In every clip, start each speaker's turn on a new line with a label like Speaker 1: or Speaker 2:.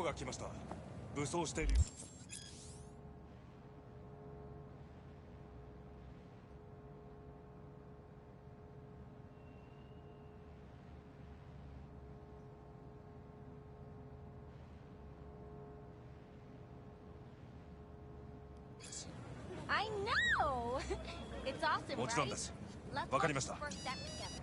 Speaker 1: が来ました。武装している。
Speaker 2: I know! It's awesome,
Speaker 1: もちろん
Speaker 2: right?
Speaker 1: です。
Speaker 2: Let's
Speaker 1: わかりました。
Speaker 2: work that together.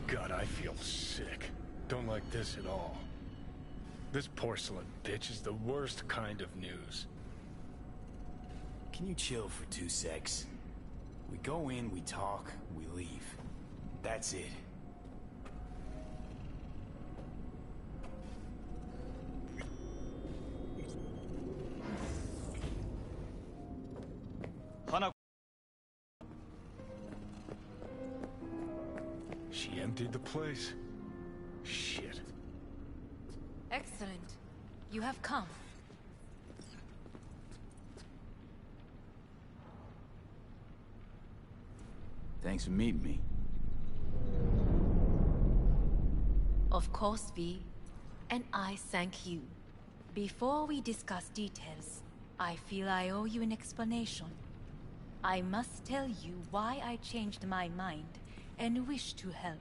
Speaker 3: God, I feel sick. Don't like this at all. This porcelain bitch is the worst kind of news.
Speaker 4: Can you chill for 2 secs? We go in, we talk, we leave. That's it.
Speaker 3: She emptied the place. Shit.
Speaker 5: Excellent. You have come.
Speaker 4: Thanks for meeting me.
Speaker 5: Of course, V. And I thank you. Before we discuss details, I feel I owe you an explanation. I must tell you why I changed my mind and wish to help.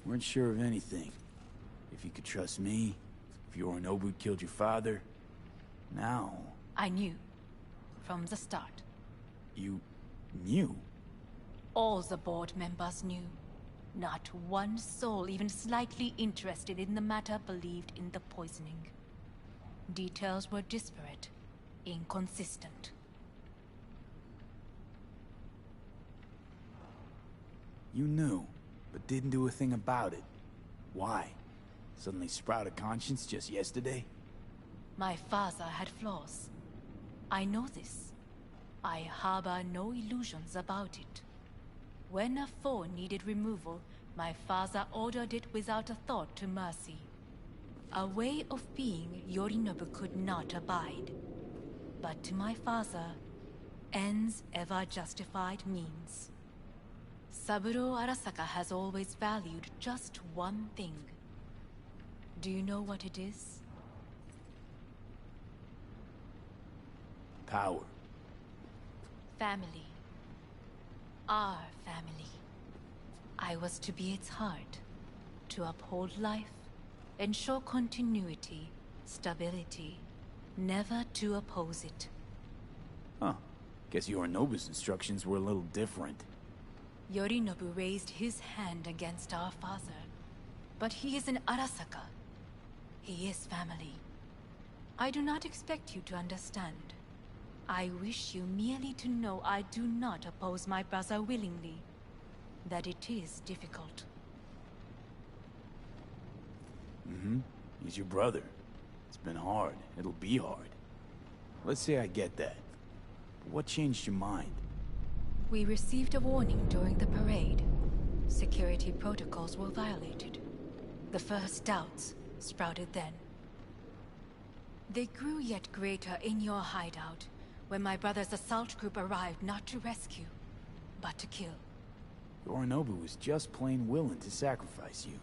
Speaker 4: Weren't sure of anything. If you could trust me, if Yorinobu killed your father. Now...
Speaker 5: I knew. From the start.
Speaker 4: You... knew?
Speaker 5: All the board members knew. Not one soul even slightly interested in the matter believed in the poisoning. Details were disparate, inconsistent.
Speaker 4: You knew, but didn't do a thing about it. Why? Suddenly sprout a conscience just yesterday?
Speaker 5: My father had flaws. I know this. I harbor no illusions about it. When a foe needed removal, my father ordered it without a thought to mercy. A way of being Yorinobu could not abide. But to my father, ends ever justified means. Saburo Arasaka has always valued just one thing. Do you know what it is?
Speaker 4: Power.
Speaker 5: Family. Our family. I was to be its heart, to uphold life, ensure continuity, stability, never to oppose it.
Speaker 4: Huh. Guess Yorinobu's instructions were a little different.
Speaker 5: Yorinobu raised his hand against our father, but he is an Arasaka. He is family. I do not expect you to understand. I wish you merely to know I do not oppose my brother willingly. That it is difficult.
Speaker 4: Mm-hmm. He's your brother. It's been hard. It'll be hard. Let's say I get that. But what changed your mind?
Speaker 5: We received a warning during the parade. Security protocols were violated. The first doubts sprouted then. They grew yet greater in your hideout, when my brother's assault group arrived not to rescue, but to kill.
Speaker 4: Yorinobu was just plain willing to sacrifice you.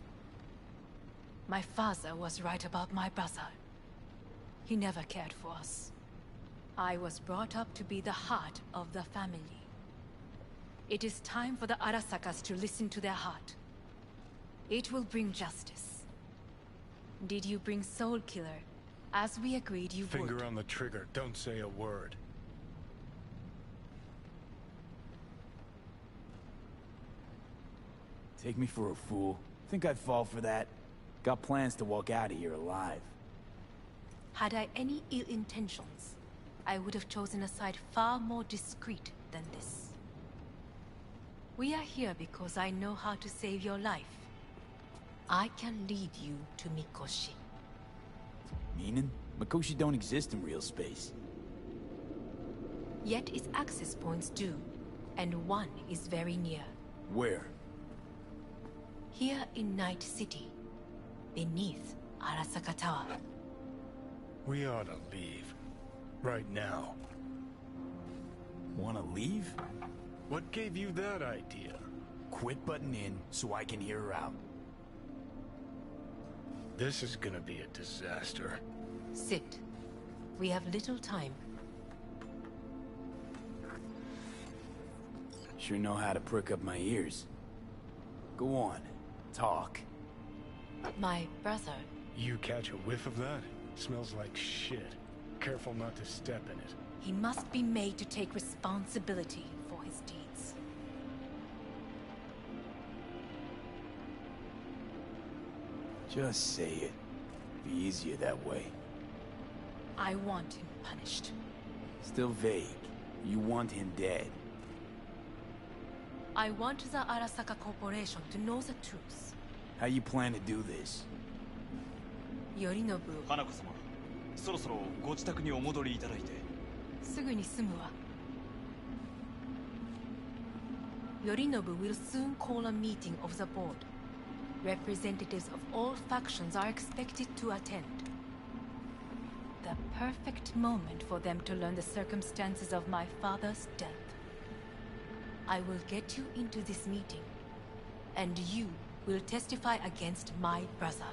Speaker 5: My father was right about my brother. He never cared for us. I was brought up to be the heart of the family. It is time for the Arasakas to listen to their heart. It will bring justice. Did you bring Soul Killer, as we agreed you would?
Speaker 3: Finger on the trigger, don't say a word.
Speaker 4: Take me for a fool. Think I'd fall for that? Got plans to walk out of here alive.
Speaker 5: Had I any ill intentions, I would have chosen a side far more discreet than this. We are here because I know how to save your life. I can lead you to Mikoshi.
Speaker 4: Meaning? Mikoshi don't exist in real space.
Speaker 5: Yet its access points do, and one is very near.
Speaker 4: Where?
Speaker 5: Here in Night City, beneath Arasaka Tower.
Speaker 3: We ought to leave. Right now.
Speaker 4: Wanna leave?
Speaker 3: What gave you that idea?
Speaker 4: Quit butting in so I can hear her out.
Speaker 3: This is gonna be a disaster.
Speaker 5: Sit. We have little time.
Speaker 4: Sure know how to prick up my ears. Go on, talk.
Speaker 5: My brother.
Speaker 3: You catch a whiff of that? Smells like shit. Careful not to step in it.
Speaker 5: He must be made to take responsibility for his deeds.
Speaker 4: Just say it. Be easier that way.
Speaker 5: I want him punished.
Speaker 4: Still vague. You want him dead.
Speaker 5: I want the Arasaka Corporation to know the truth.
Speaker 4: How you plan to do this?
Speaker 5: Yorinobu.
Speaker 6: 花子様、そろそろご自宅にお戻りいただいて。
Speaker 5: すぐに済むわ。Yorinobu will soon call a meeting of the board. Representatives of all factions are expected to attend. The perfect moment for them to learn the circumstances of my father's death. I will get you into this meeting, and you will testify against my brother.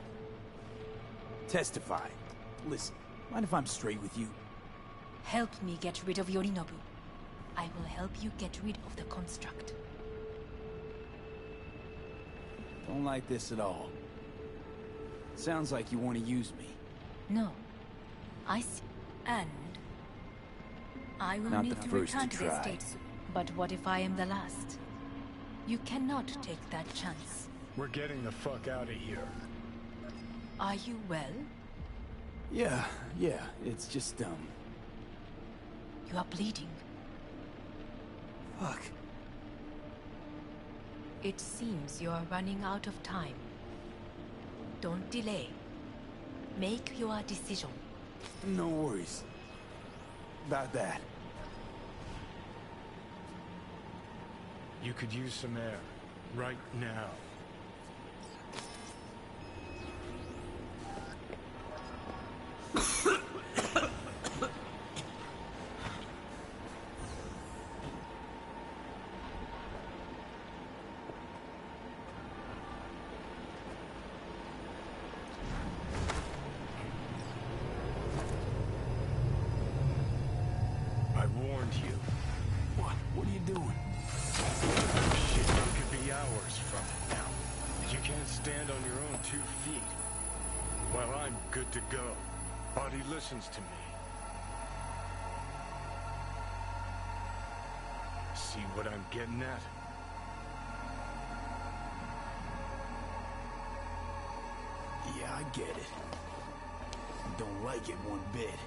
Speaker 4: Testify. Listen, mind if I'm straight with you?
Speaker 5: Help me get rid of Yorinobu. I will help you get rid of the construct.
Speaker 4: Don't like this at all. Sounds like you want to use me.
Speaker 5: No. I see. And I will
Speaker 4: Not
Speaker 5: need
Speaker 4: the
Speaker 5: to
Speaker 4: first
Speaker 5: return
Speaker 4: to
Speaker 5: to the
Speaker 4: try.
Speaker 5: States. But what if I am the last? You cannot take that chance.
Speaker 3: We're getting the fuck out of here.
Speaker 5: Are you well?
Speaker 4: Yeah, it's just,
Speaker 5: You are bleeding.
Speaker 4: Fuck.
Speaker 5: It seems you are running out of time. Don't delay. Make your decision.
Speaker 4: No worries. About that.
Speaker 3: You could use some air. Right now. I warned you.
Speaker 4: What are you doing?
Speaker 3: Shit, you could be hours from it now. You can't stand on your own 2 feet. Well, I'm good to go. Body listens to me. See what I'm getting at?
Speaker 4: Yeah, I get it. Don't like it one bit.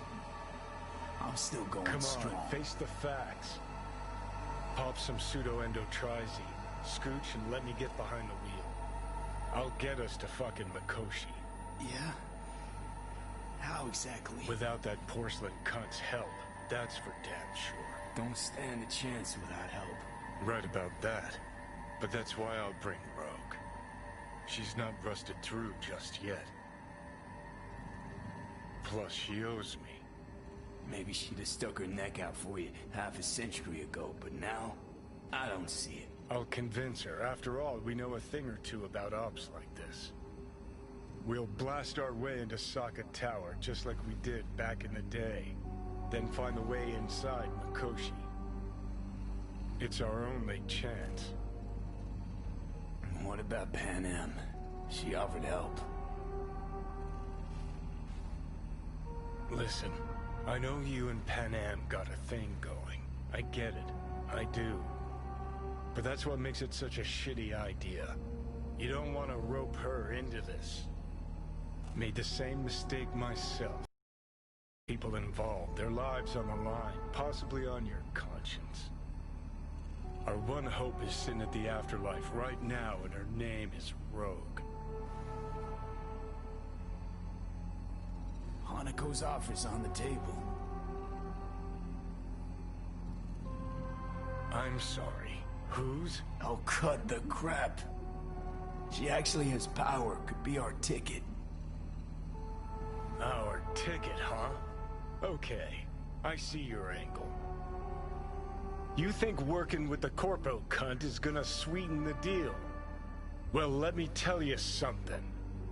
Speaker 4: I'm still going
Speaker 3: Come
Speaker 4: strong.
Speaker 3: on, face the facts. Pop some pseudo-endotrizine, scooch, and let me get behind the wheel. I'll get us to fucking Mikoshi.
Speaker 4: Yeah? How exactly?
Speaker 3: Without that porcelain cunt's help, that's for damn sure.
Speaker 4: Don't stand a chance without help.
Speaker 3: Right about that. But that's why I'll bring Rogue. She's not rusted through just yet. Plus, she owes me.
Speaker 4: Maybe she'd have stuck her neck out for you half a century ago, but now, I don't see it.
Speaker 3: I'll convince her. After all, we know a thing or two about ops like this. We'll blast our way into Sokka Tower, just like we did back in the day. Then find the way inside Mikoshi. It's our only chance.
Speaker 4: What about Pan Am? She offered help.
Speaker 3: Listen, I know you and Pan Am got a thing going. I get it. I do. But that's what makes it such a shitty idea. You don't want to rope her into this. Made the same mistake myself. People involved, their lives on the line, possibly on your conscience. Our one hope is sitting at the afterlife right now, and her name is Rogue.
Speaker 4: Hanako's offer's on the table.
Speaker 3: I'm sorry. Whose?
Speaker 4: Oh, cut the crap. She actually has power, could be our ticket.
Speaker 3: Our ticket, huh? Okay, I see your angle. You think working with the Corpo cunt is gonna sweeten the deal? Well, let me tell you something.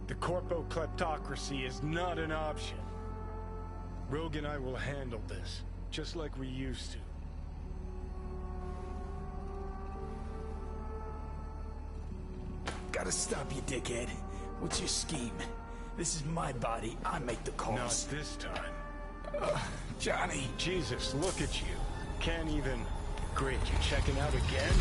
Speaker 3: The Corpo kleptocracy is not an option. Rogue and I will handle this, just like we used to.
Speaker 4: Gotta stop you, dickhead. What's your scheme? This is my body. I make the calls.
Speaker 3: Not this time.
Speaker 4: Johnny.
Speaker 3: Jesus, look at you. Can't even... Great, you checking out again?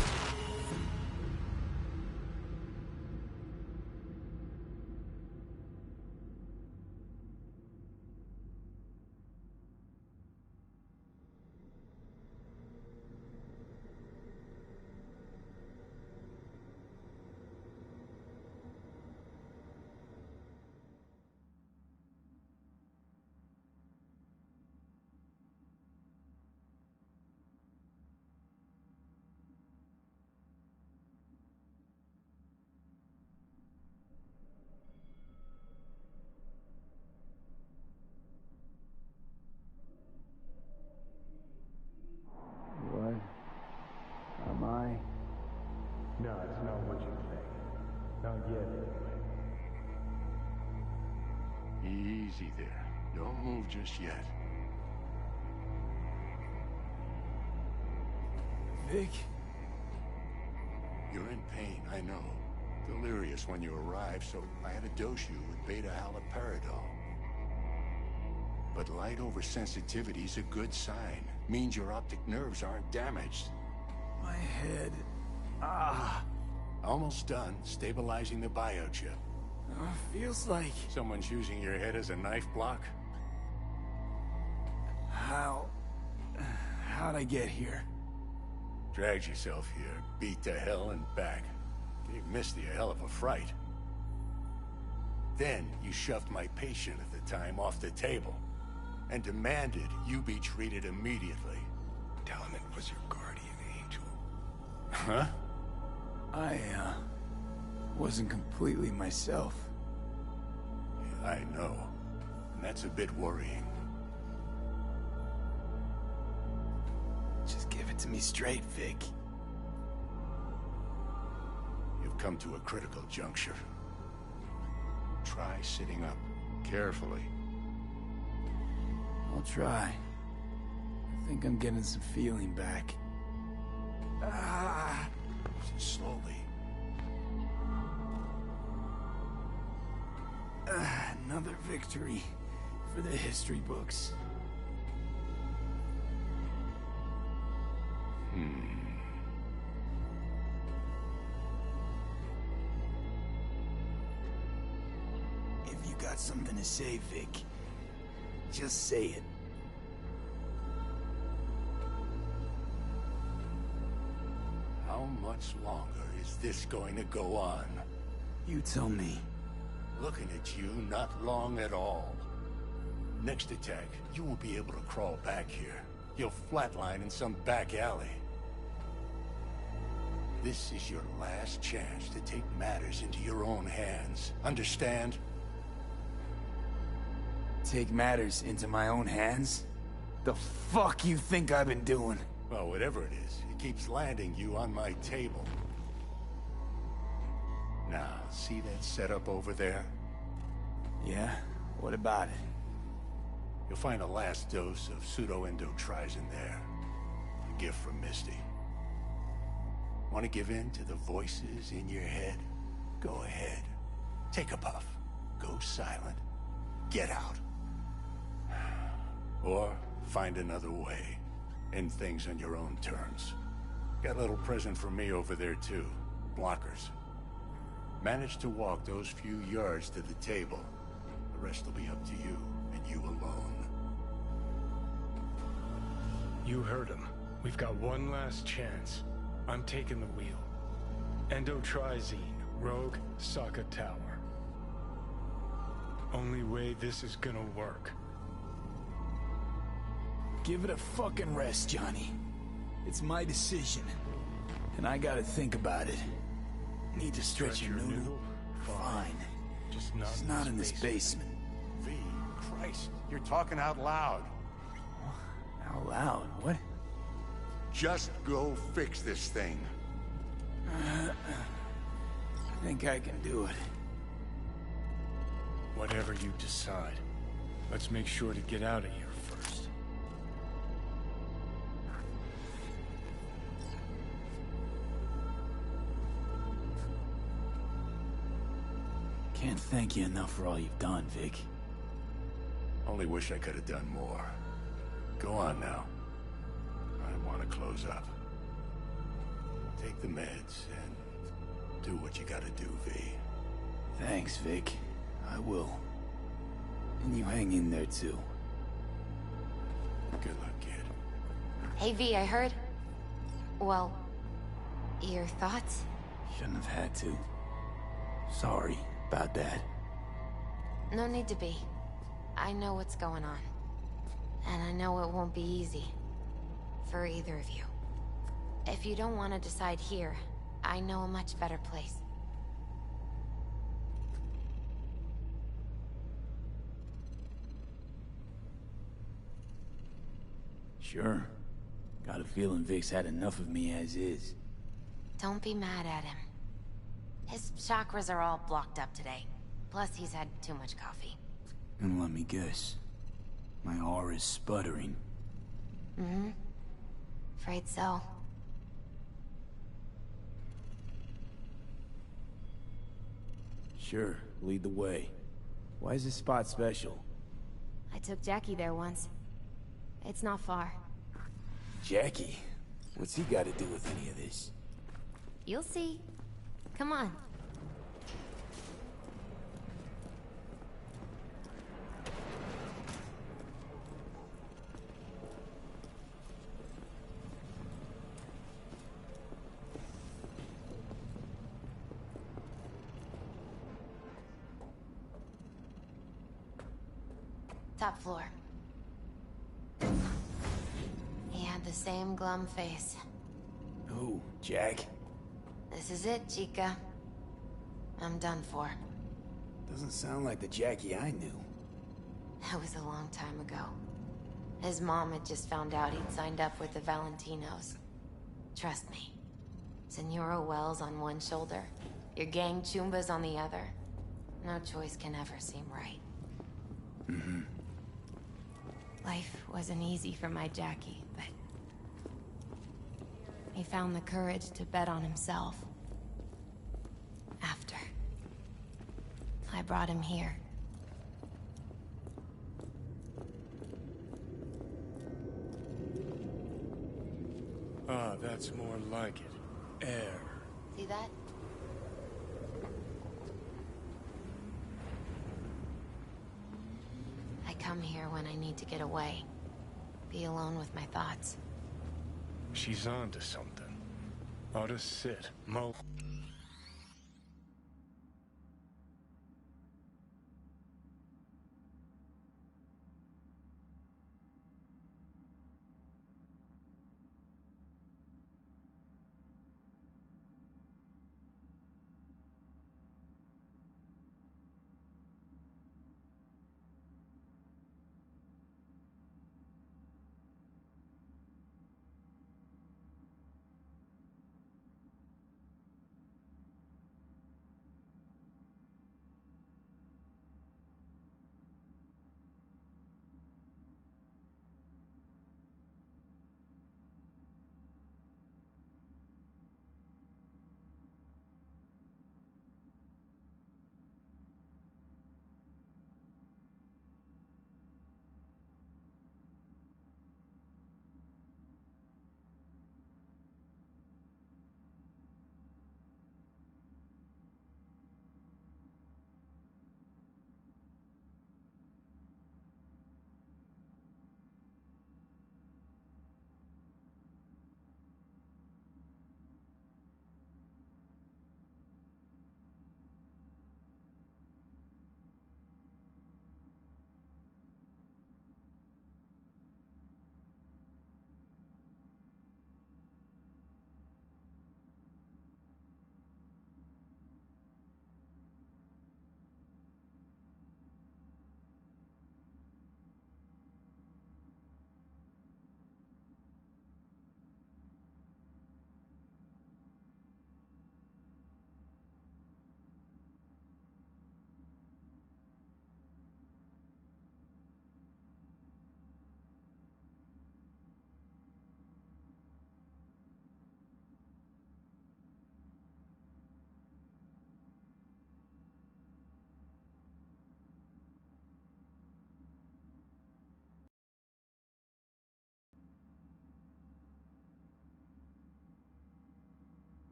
Speaker 4: What am I?
Speaker 3: No, it's not what you think. Not yet, anyway.
Speaker 7: Easy there. Don't move just yet.
Speaker 4: Vic?
Speaker 7: You're in pain, I know. Delirious when you arrived, so I had to dose you with beta-haloperidol. But light oversensitivity's a good sign. Means your optic nerves aren't damaged.
Speaker 4: My head.
Speaker 7: Almost done stabilizing the biochip.
Speaker 4: Feels like...
Speaker 7: Someone's using your head as a knife block?
Speaker 4: How'd I get here?
Speaker 7: Dragged yourself here, beat to hell and back. Gave Misty a hell of a fright. Then you shoved my patient at the time off the table and demanded you be treated immediately.
Speaker 3: Tell him it was your guardian angel.
Speaker 7: Huh?
Speaker 4: I wasn't completely myself.
Speaker 7: Yeah, I know. And that's a bit worrying.
Speaker 4: Just give it to me straight, Vic.
Speaker 7: You've come to a critical juncture. Try sitting up carefully.
Speaker 4: I'll try. I think I'm getting some feeling back.
Speaker 7: Slowly.
Speaker 4: Another victory for the history books. If you got something to say, Vic, just say it.
Speaker 7: How much longer is this going to go on?
Speaker 4: You tell me.
Speaker 7: Looking at you, not long at all. Next attack, you won't be able to crawl back here. You'll flatline in some back alley. This is your last chance to take matters into your own hands. Understand?
Speaker 4: Take matters into my own hands? The fuck you think I've been doing?
Speaker 7: Well, whatever it is, it keeps landing you on my table. Now, see that setup over there?
Speaker 4: Yeah? What about it?
Speaker 7: You'll find a last dose of pseudo-endotrizin there. A gift from Misty. Want to give in to the voices in your head? Go ahead. Take a puff. Go silent. Get out. Or find another way. End things on your own terms. Got a little present for me over there too. Blockers. Manage to walk those few yards to the table. The rest will be up to you, and you alone.
Speaker 3: You heard him. We've got one last chance. I'm taking the wheel. Endotrizine, Rogue, Sokka Tower. Only way this is gonna work.
Speaker 4: Give it a fucking rest, Johnny. It's my decision. And I gotta think about it. Need to stretch your noodle? Fine.
Speaker 3: Just not,
Speaker 4: It's not in this basement.
Speaker 7: V, Christ, you're talking out loud.
Speaker 4: Out loud? What?
Speaker 7: Just go fix this thing.
Speaker 4: I think I can do it.
Speaker 3: Whatever you decide. Let's make sure to get out of here first.
Speaker 4: Can't thank you enough for all you've done, Vic.
Speaker 7: Only wish I could have done more. Go on now. I want to close up. Take the meds and do what you gotta do, V.
Speaker 4: Thanks, Vic. I will. And you hang in there, too.
Speaker 7: Good luck, kid.
Speaker 2: Hey, V, I heard... Well... Your thoughts?
Speaker 4: Shouldn't have had to. Sorry about that.
Speaker 2: No need to be. I know what's going on. And I know it won't be easy. For either of you. If you don't want to decide here, I know a much better place.
Speaker 4: Sure. Got a feeling Vic's had enough of me as is.
Speaker 2: Don't be mad at him. His chakras are all blocked up today. Plus, he's had too much coffee.
Speaker 4: And let me guess. My aura's sputtering.
Speaker 2: Mm-hmm. Afraid so.
Speaker 4: Sure, lead the way. Why is this spot special?
Speaker 2: I took Jackie there once. It's not far.
Speaker 4: Jackie? What's he got to do with any of this?
Speaker 2: You'll see. Come on. Top floor. He had the same glum face.
Speaker 4: Who? Jack?
Speaker 2: This is it, Chica. I'm done for.
Speaker 4: Doesn't sound like the Jackie I knew.
Speaker 2: That was a long time ago. His mom had just found out he'd signed up with the Valentinos. Trust me. Senora Wells on one shoulder, your gang Chumbas on the other. No choice can ever seem right.
Speaker 4: Mm-hmm.
Speaker 2: Life wasn't easy for my Jackie, but... he found the courage to bet on himself. After. I brought him here.
Speaker 3: Ah, that's more like it. Air.
Speaker 2: See that? I come here when I need to get away. Be alone with my thoughts.
Speaker 3: She's on to something. Ought to sit, mull.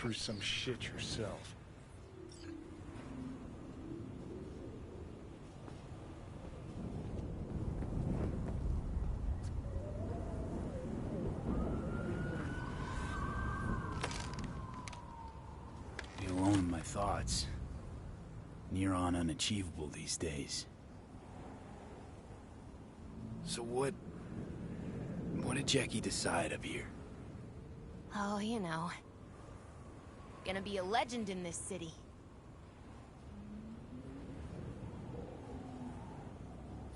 Speaker 3: through some shit yourself.
Speaker 4: Be alone in my thoughts. Near on unachievable these days. So what did Jackie decide up here?
Speaker 2: Oh, you know. Gonna be a legend in this city.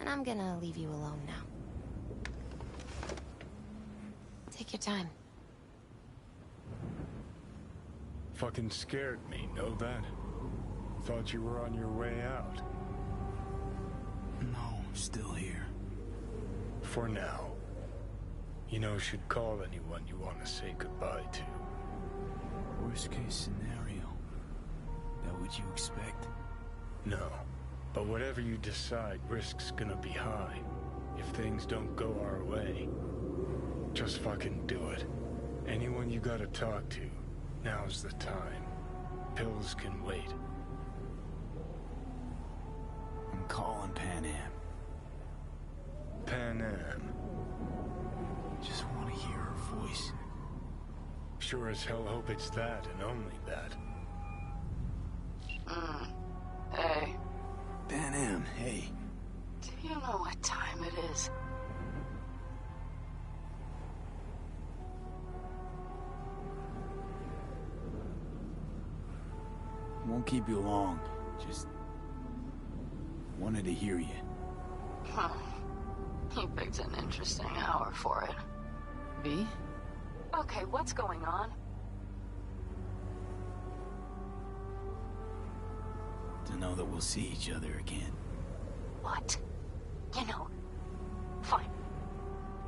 Speaker 2: And I'm gonna leave you alone now. Take your time.
Speaker 3: Fucking scared me, know that? Thought you were on your way out.
Speaker 4: No, I'm still here.
Speaker 3: For now. You know, should call anyone you want to say goodbye to.
Speaker 4: Worst case scenario. That what you expect?
Speaker 3: No. But whatever you decide, risk's gonna be high. If things don't go our way. Just fucking do it. Anyone you gotta talk to, now's the time. Pills can wait.
Speaker 4: I'm calling Pan Am.
Speaker 3: Pan Am.
Speaker 4: Just want to hear her voice.
Speaker 3: Sure as hell hope it's that and only that.
Speaker 8: Hey,
Speaker 4: Pan Am, hey.
Speaker 8: do you know what time it is?
Speaker 4: Won't keep you long. Just wanted to hear you.
Speaker 8: Huh. You picked an interesting hour for it.
Speaker 9: V?
Speaker 8: Okay, what's going on?
Speaker 4: To know that we'll see each other again.
Speaker 8: What? You know, fine.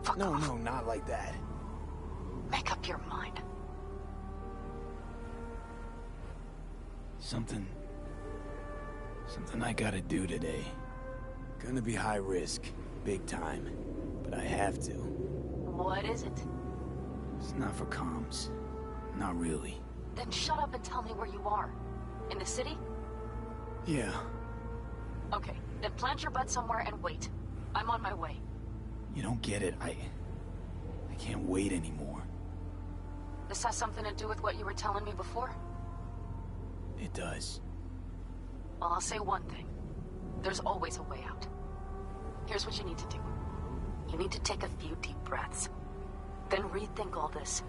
Speaker 8: Fuck off.
Speaker 4: No, not like that.
Speaker 8: Make up your mind.
Speaker 4: Something I gotta do today. Gonna be high risk, big time, but I have to.
Speaker 8: What is it?
Speaker 4: It's not for comms. Not really.
Speaker 8: Then shut up and tell me where you are. In the city?
Speaker 4: Yeah.
Speaker 8: Okay, then plant your butt somewhere and wait. I'm on my way.
Speaker 4: You don't get it. I can't wait anymore.
Speaker 8: This has something to do with what you were telling me before?
Speaker 4: It does.
Speaker 8: Well, I'll say one thing. There's always a way out. Here's what you need to do. You need to take a few deep breaths. Then rethink all this.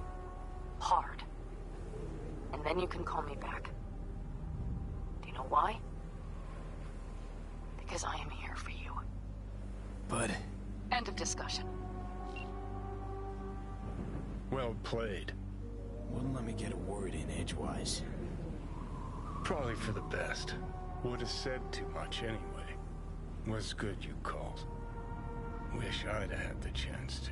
Speaker 8: Hard. And then you can call me back. Do you know why? Because I am here for you.
Speaker 4: But...
Speaker 8: End of discussion.
Speaker 3: Well played.
Speaker 4: Wouldn't let me get a word in edgewise.
Speaker 3: Probably for the best. Would have said too much anyway. Was good you called. Wish I'd had the chance to.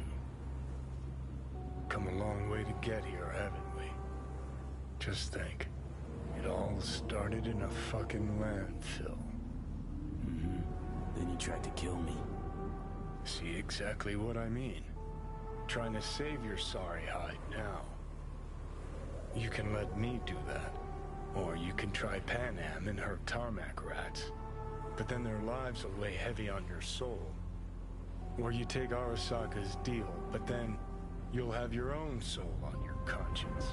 Speaker 3: Come a long way to get here, haven't we? Just think. It all started in a fucking landfill.
Speaker 4: Mm-hmm. Then you tried to kill me.
Speaker 3: See exactly what I mean. Trying to save your sorry hide now. You can let me do that. Or you can try Pan Am and her tarmac rats. But then their lives will weigh heavy on your soul. Or you take Arasaka's deal, but then you'll have your own soul on your conscience.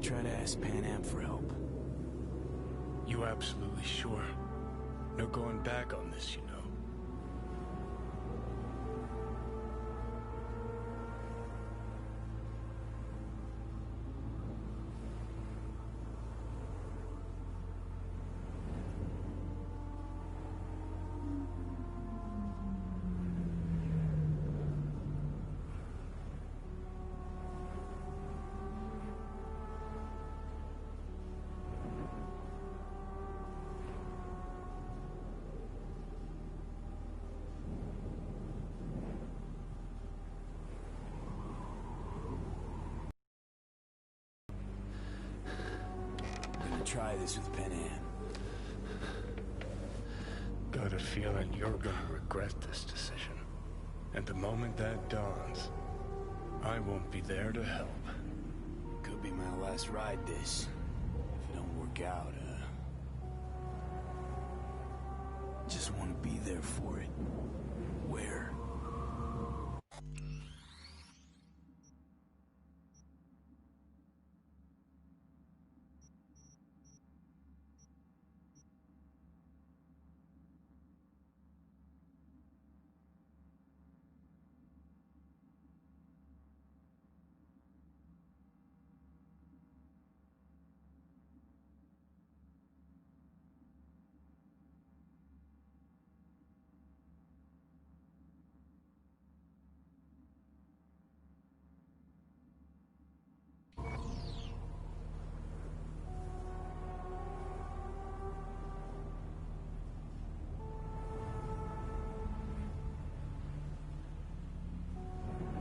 Speaker 4: try to ask Pan Am for help.
Speaker 3: You absolutely sure? No going back on this, you know.
Speaker 4: Try this with Pan Am.
Speaker 3: Got a feeling you're gonna regret this decision. And the moment that dawns, I won't be there to help.
Speaker 4: Could be my last ride this. If it don't work out, just want to be there for it. Where?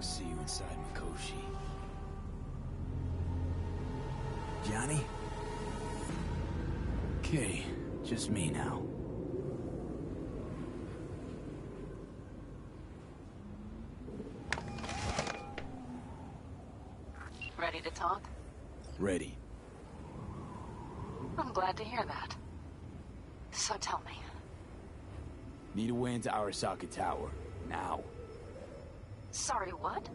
Speaker 4: See you inside Mikoshi. Johnny? Okay, just me now.
Speaker 8: Ready to talk?
Speaker 4: Ready.
Speaker 8: I'm glad to hear that. So tell me.
Speaker 4: Need a way into Arasaka Tower. Now.
Speaker 8: Sorry, what?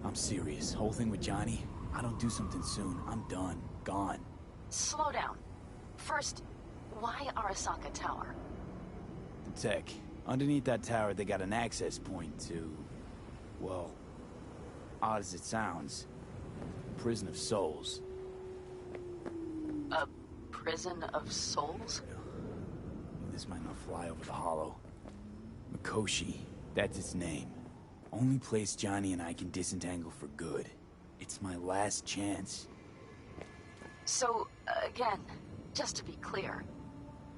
Speaker 4: I'm serious. Whole thing with Johnny, I don't do something soon, I'm done. Gone.
Speaker 8: Slow down. First, why Arasaka Tower?
Speaker 4: The tech. Underneath that tower, they got an access point to... well, odd as it sounds, Prison of Souls.
Speaker 8: A prison of souls?
Speaker 4: This might not fly over the hollow. Mikoshi, that's its name. Only place Johnny and I can disentangle for good. It's my last chance.
Speaker 8: So, again, just to be clear,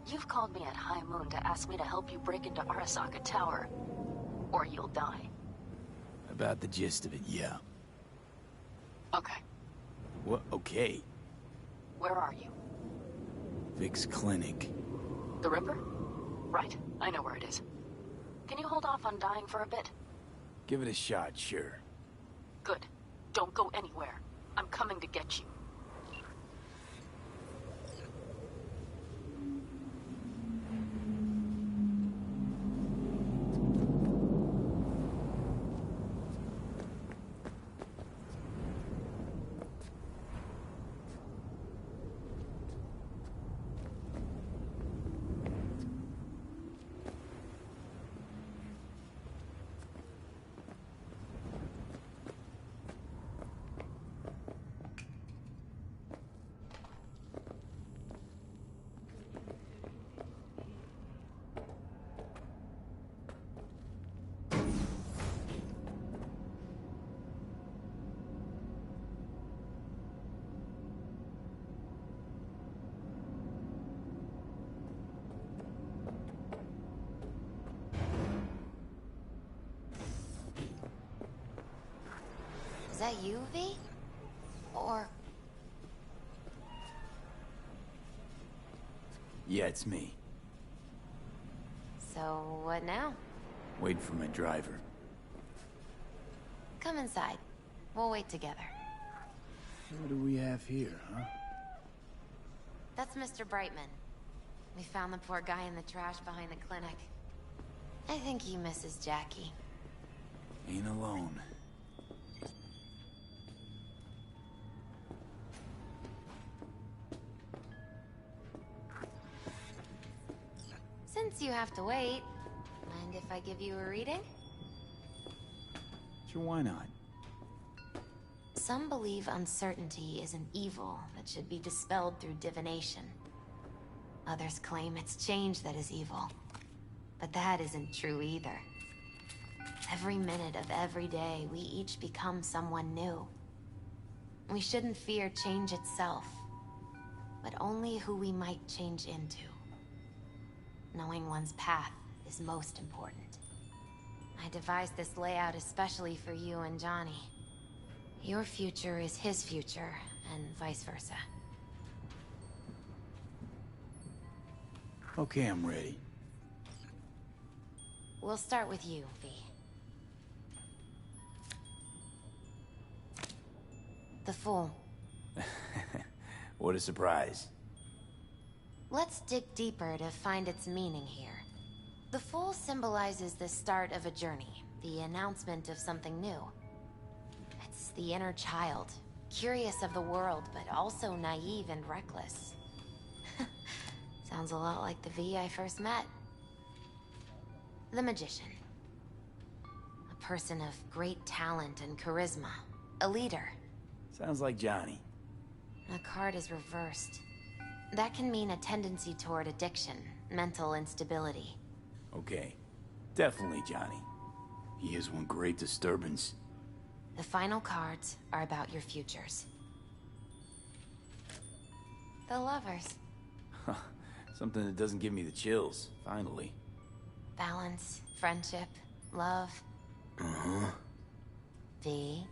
Speaker 8: you've called me at High Moon to ask me to help you break into Arasaka Tower, or you'll die.
Speaker 4: About the gist of it, yeah.
Speaker 8: Okay.
Speaker 4: What? Okay.
Speaker 8: Where are you?
Speaker 4: Vic's clinic.
Speaker 8: The Ripper? Right, I know where it is. Can you hold off on dying for a bit?
Speaker 4: Give it a shot, sure.
Speaker 8: Good. Don't go anywhere. I'm coming to get you.
Speaker 2: Is that you, V? Or...
Speaker 4: Yeah, it's me.
Speaker 2: So, what now?
Speaker 4: Wait for my driver.
Speaker 2: Come inside. We'll wait together.
Speaker 4: What do we have here, huh?
Speaker 2: That's Mr. Brightman. We found the poor guy in the trash behind the clinic. I think he misses Jackie.
Speaker 4: Ain't alone.
Speaker 2: Since you have to wait, mind if I give you a reading?
Speaker 4: Sure, why not?
Speaker 2: Some believe uncertainty is an evil that should be dispelled through divination. Others claim it's change that is evil. But that isn't true either. Every minute of every day, we each become someone new. We shouldn't fear change itself, but only who we might change into. Knowing one's path is most important. I devised this layout especially for you and Johnny. Your future is his future, and vice versa.
Speaker 4: Okay, I'm ready.
Speaker 2: We'll start with you, V. The Fool.
Speaker 4: What a surprise.
Speaker 2: Let's dig deeper to find its meaning here. The Fool symbolizes the start of a journey, the announcement of something new. It's the inner child, curious of the world, but also naive and reckless. Sounds a lot like the V I first met. The Magician. A person of great talent and charisma. A leader.
Speaker 4: Sounds like Johnny.
Speaker 2: The card is reversed. That can mean a tendency toward addiction, mental instability.
Speaker 4: Okay. Definitely Johnny. He is one great disturbance.
Speaker 2: The final cards are about your futures. The Lovers.
Speaker 4: Something that doesn't give me the chills, finally.
Speaker 2: Balance, friendship, love.
Speaker 4: Uh-huh.
Speaker 2: V,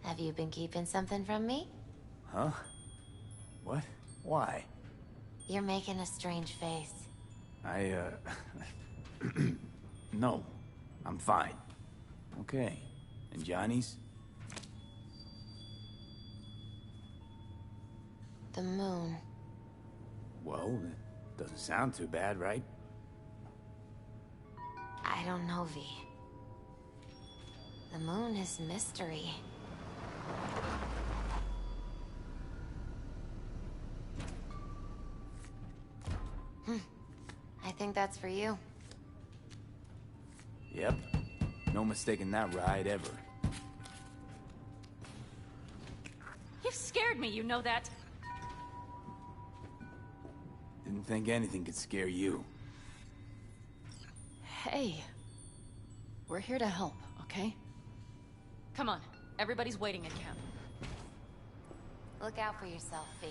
Speaker 2: have you been keeping something from me?
Speaker 4: Huh? What? Why?
Speaker 2: You're making a strange face.
Speaker 4: No. I'm fine. Okay. And Johnny's?
Speaker 2: The moon.
Speaker 4: Well, that doesn't sound too bad, right?
Speaker 2: I don't know, V. The moon is mystery. I think that's for you.
Speaker 4: Yep. No mistaking that ride ever.
Speaker 5: You've scared me, you know that.
Speaker 4: Didn't think anything could scare you.
Speaker 8: Hey. We're here to help, okay?
Speaker 5: Come on, everybody's waiting at camp.
Speaker 2: Look out for yourself, V.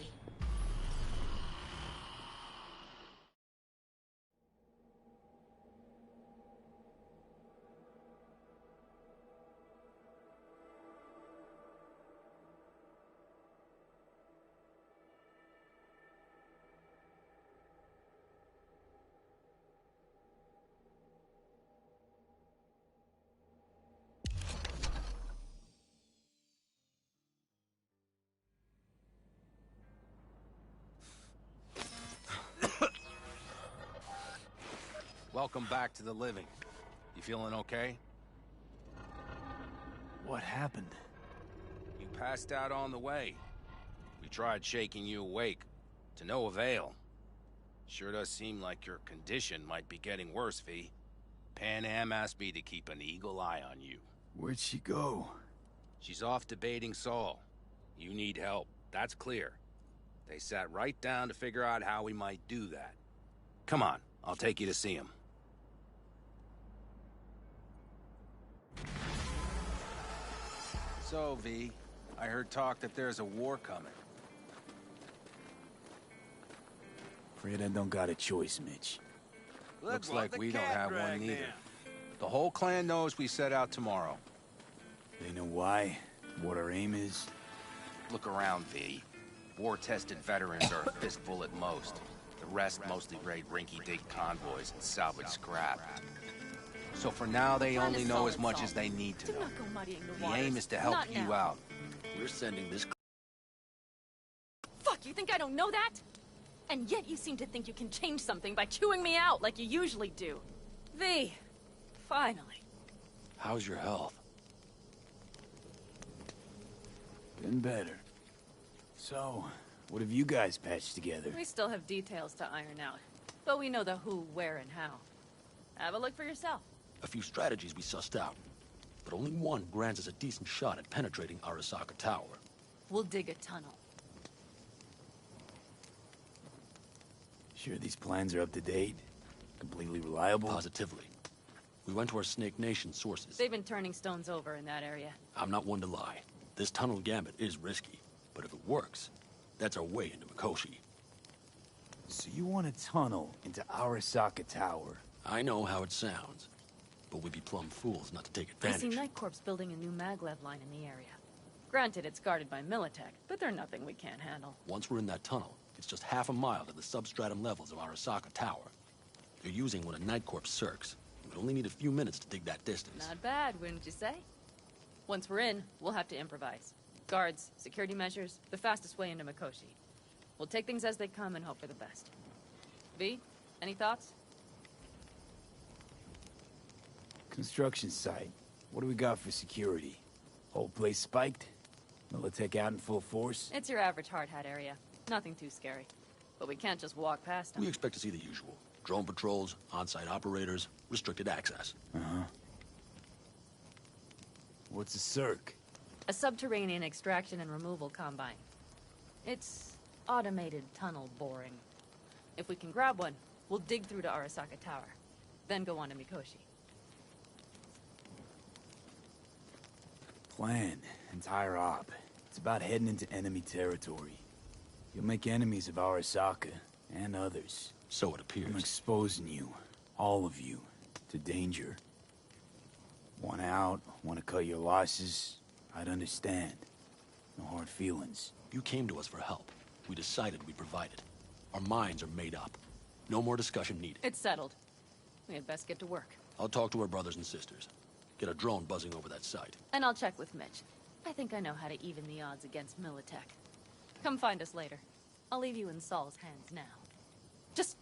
Speaker 9: Welcome back to the living. You feeling okay?
Speaker 4: What happened?
Speaker 9: You passed out on the way. We tried shaking you awake. To no avail. Sure does seem like your condition might be getting worse, V. Panam asked me to keep an eagle eye on you.
Speaker 4: Where'd she go?
Speaker 9: She's off debating Saul. You need help, that's clear. They sat right down to figure out how we might do that. Come on, I'll take you to see him. So, V, I heard talk that there's a war coming.
Speaker 4: Afraid I don't got a choice, Mitch.
Speaker 9: Looks like we don't have one neither. The whole clan knows we set out tomorrow.
Speaker 4: They know why? What our aim is?
Speaker 9: Look around, V. War-tested veterans are a fistful at most. The rest mostly raid rinky-dink convoys and salvage scrap. So for now, they only know as much as they need to know. The aim is to help you out.
Speaker 10: We're sending this...
Speaker 5: Fuck, you think I don't know that? And yet you seem to think you can change something by chewing me out like you usually do. V, finally.
Speaker 9: How's your health?
Speaker 4: Been better. So, what have you guys patched together?
Speaker 5: We still have details to iron out.
Speaker 8: But we know the who, where, and how. Have a look for yourself.
Speaker 10: A few strategies we sussed out, but only one grants us a decent shot at penetrating Arasaka Tower.
Speaker 8: We'll dig a tunnel.
Speaker 4: Sure these plans are up to date? Completely reliable?
Speaker 10: Positively. We went to our Snake Nation sources.
Speaker 8: They've been turning stones over in that area.
Speaker 10: I'm not one to lie. This tunnel gambit is risky, but if it works, that's our way into Mikoshi.
Speaker 4: So you want a tunnel into Arasaka Tower?
Speaker 10: I know how it sounds, but we'd be plumb fools not to take
Speaker 8: I
Speaker 10: advantage.
Speaker 8: see Night Corps building a new maglev line in the area. Granted, it's guarded by Militech, but they're nothing we can't handle.
Speaker 10: Once we're in that tunnel, it's just half a mile to the substratum levels of Arasaka Tower. They're using one of Night Corps' circs. We'd only need a few minutes to dig that distance.
Speaker 8: Not bad, wouldn't you say? Once we're in, we'll have to improvise. Guards, security measures, the fastest way into Mikoshi. We'll take things as they come and hope for the best. V, any thoughts?
Speaker 4: Construction site. What do we got for security? Whole place spiked? Militech out in full force?
Speaker 8: It's your average hard hat area. Nothing too scary. But we can't just walk past them.
Speaker 10: We expect to see the usual. Drone patrols, on-site operators, restricted access.
Speaker 4: Uh-huh. What's a circ?
Speaker 8: A subterranean extraction and removal combine. It's automated tunnel boring. If we can grab one, we'll dig through to Arasaka Tower, then go on to Mikoshi.
Speaker 4: Plan. Entire op. It's about heading into enemy territory. You'll make enemies of Arasaka, and others.
Speaker 10: So it appears.
Speaker 4: I'm exposing you, all of you, to danger. Want out, want to cut your losses, I'd understand. No hard feelings.
Speaker 10: You came to us for help. We decided we provided. Our minds are made up. No more discussion needed.
Speaker 8: It's settled. We had best get to work.
Speaker 10: I'll talk to our brothers and sisters. Get a drone buzzing over that site.
Speaker 8: And I'll check with Mitch. I think I know how to even the odds against Militech. Come find us later. I'll leave you in Saul's hands now. Just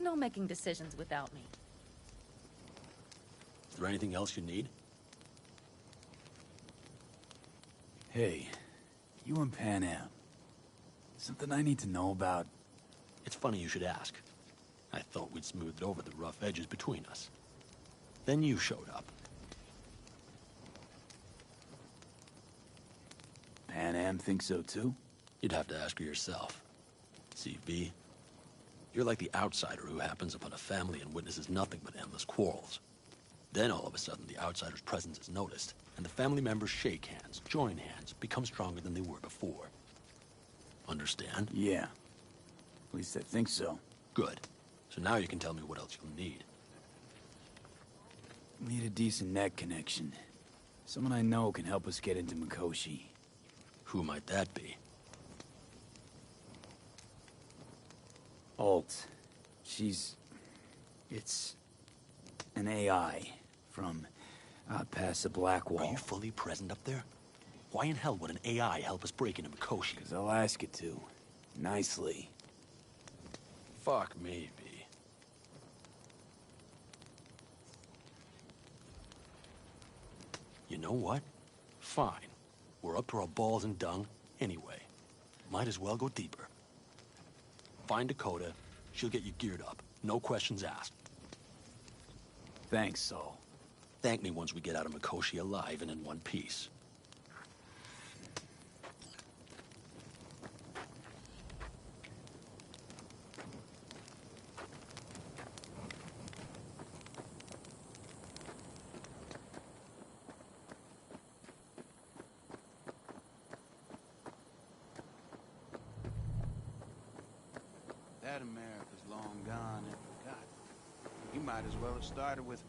Speaker 8: no making decisions without me.
Speaker 10: Is there anything else you need?
Speaker 4: Hey, you and Pan Am. Something I need to know about?
Speaker 10: It's funny you should ask. I thought we'd smoothed over the rough edges between us. Then you showed up.
Speaker 4: Pan Am thinks so too?
Speaker 10: You'd have to ask her yourself. See, V, you're like the outsider who happens upon a family and witnesses nothing but endless quarrels. Then all of a sudden the outsider's presence is noticed, and the family members shake hands, join hands, become stronger than they were before. Understand?
Speaker 4: Yeah. At least I think so.
Speaker 10: Good. So now you can tell me what else you'll need.
Speaker 4: Need a decent net connection. Someone I know can help us get into Mikoshi.
Speaker 10: Who might that be?
Speaker 4: Alt. It's an AI from out past the Black Wall.
Speaker 10: Are you fully present up there? Why in hell would an AI help us break into Mikoshi?
Speaker 4: 'Cause I'll ask it to. Nicely.
Speaker 10: Fuck me, V. You know what? Fine. We're up to our balls in dung anyway. Might as well go deeper. Find Dakota. She'll get you geared up. No questions asked.
Speaker 4: Thanks, Saul.
Speaker 10: Thank me once we get out of Mikoshi alive and in one piece.
Speaker 11: That America's long gone and forgotten. You might as well have started with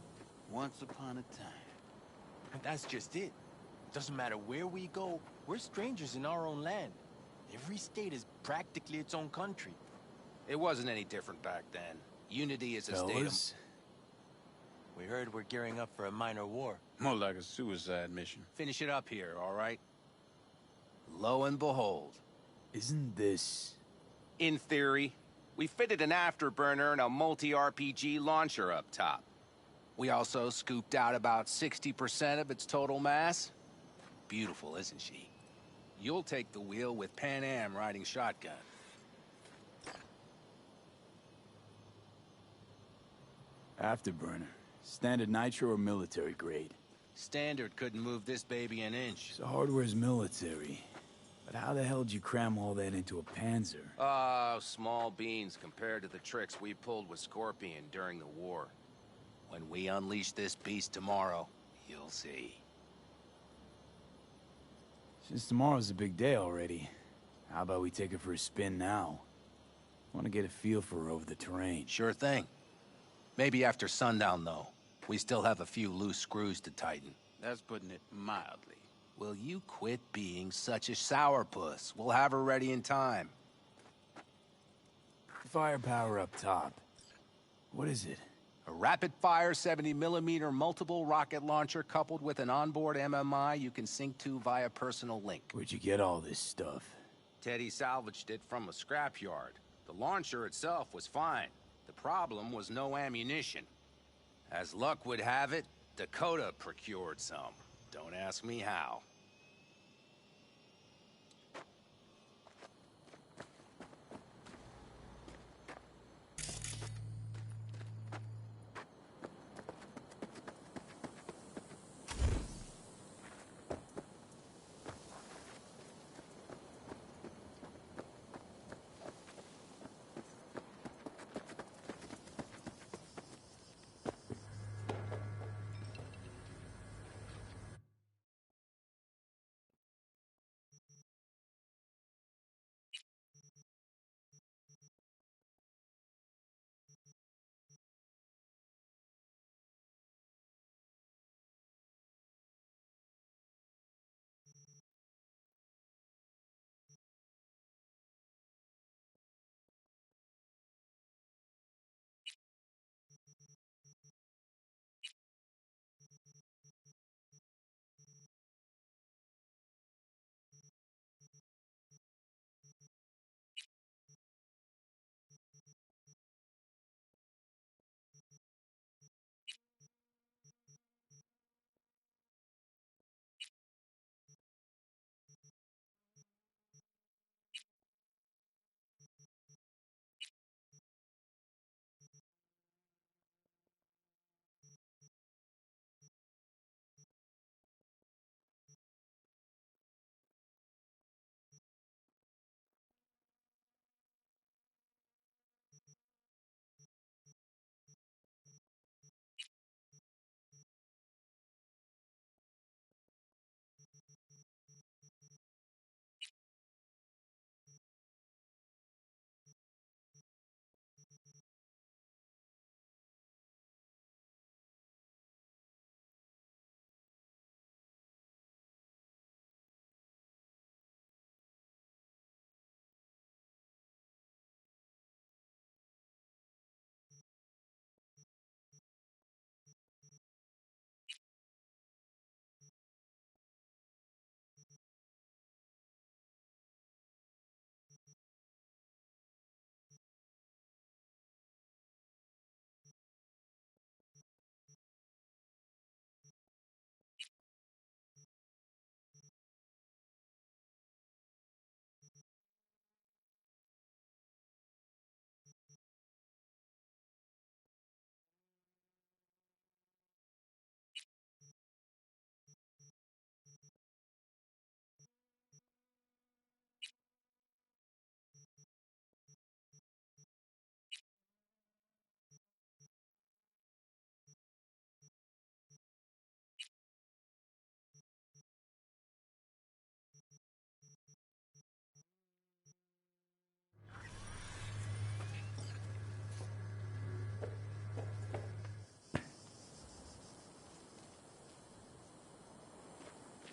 Speaker 11: Once Upon a Time.
Speaker 12: And that's just it. Doesn't matter where we go, we're strangers in our own land. Every state is practically its own country.
Speaker 9: It wasn't any different back then. Unity is a state of...
Speaker 4: Fellas,
Speaker 12: We heard we're gearing up for a minor war.
Speaker 11: More like a suicide mission.
Speaker 9: Finish it up here, all right? Lo and behold.
Speaker 4: isn't this...
Speaker 9: In theory, we fitted an afterburner and a multi-RPG launcher up top. We also scooped out about 60% of its total mass. Beautiful, isn't she? You'll take the wheel with Pan Am riding shotgun.
Speaker 4: Afterburner. Standard nitro or military grade?
Speaker 11: Standard couldn't move this baby an inch.
Speaker 4: So hardware's military. But how the hell did you cram all that into a Panzer?
Speaker 9: Oh, small beans compared to the tricks we pulled with Scorpion during the war. When we unleash this beast tomorrow, you'll see.
Speaker 4: Since tomorrow's a big day already, how about we take her for a spin now? I want to get a feel for her over the terrain.
Speaker 9: Sure thing. Maybe after sundown, though. We still have a few loose screws to tighten.
Speaker 11: That's putting it mildly.
Speaker 9: Will you quit being such a sourpuss? We'll have her ready in time.
Speaker 4: Firepower up top. What is it?
Speaker 9: A rapid-fire 70mm multiple rocket launcher coupled with an onboard MMI you can sync to via personal link.
Speaker 4: Where'd you get all this stuff?
Speaker 9: Teddy salvaged it from a scrapyard. The launcher itself was fine. The problem was no ammunition. As luck would have it, Dakota procured some. Don't ask me how.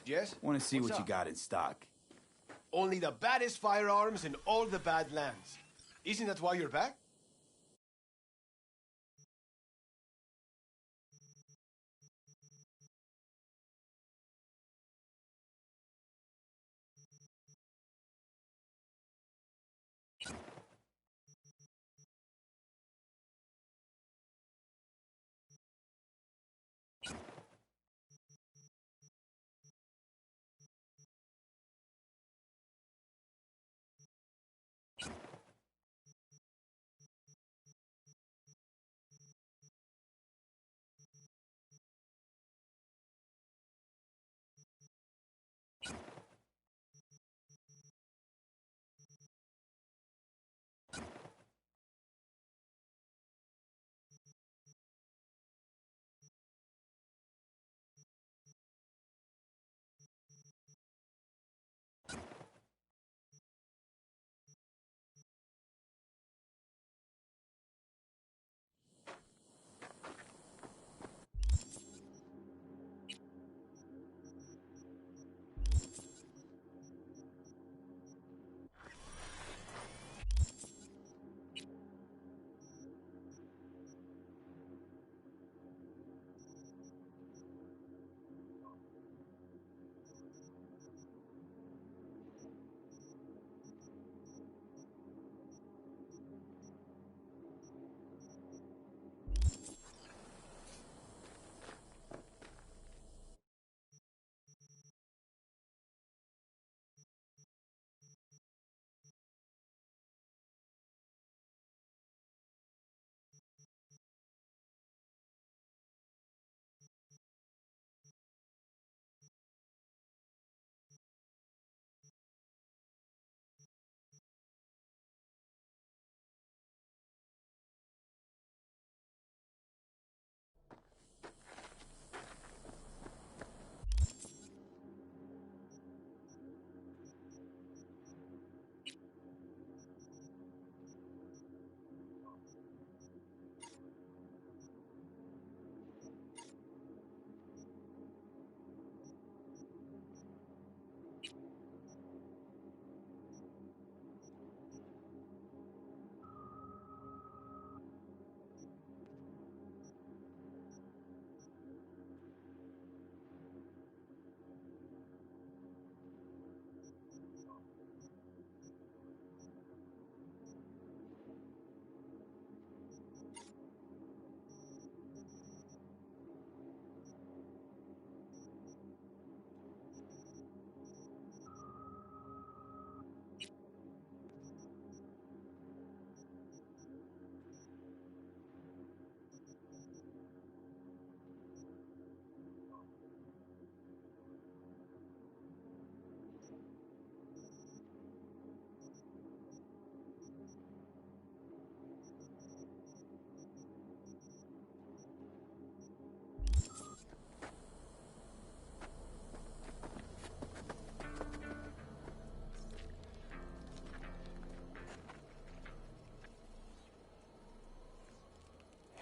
Speaker 13: Yes?
Speaker 4: Want to see
Speaker 13: What's
Speaker 4: what you
Speaker 13: up?
Speaker 4: got in stock.
Speaker 13: Only the baddest firearms in all the Badlands. Isn't that why you're back?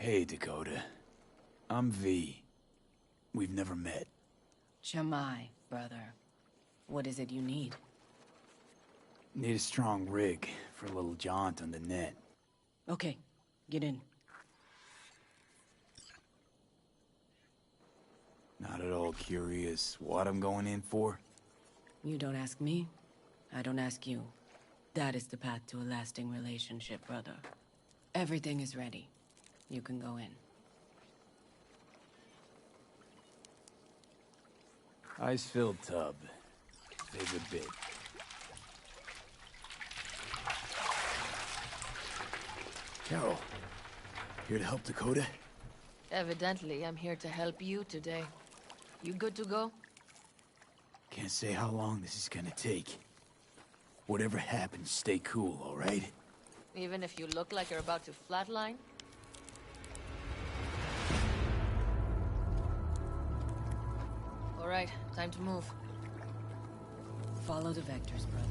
Speaker 4: Hey, Dakota. I'm V. We've never met.
Speaker 14: Chamai, brother. What is it you need?
Speaker 4: Need a strong rig for a little jaunt on the net.
Speaker 14: Okay, get in.
Speaker 4: Not at all curious what I'm going in for?
Speaker 14: You don't ask me, I don't ask you. That is the path to a lasting relationship, brother. Everything is ready. You can go in.
Speaker 4: Ice-filled tub. Favorite bit. Carol, here to help Dakota?
Speaker 15: Evidently, I'm here to help you today. You good to go?
Speaker 4: Can't say how long this is gonna take. Whatever happens, stay cool, all right?
Speaker 15: Even if you look like you're about to flatline? All right, time to move.
Speaker 14: Follow the vectors, brother.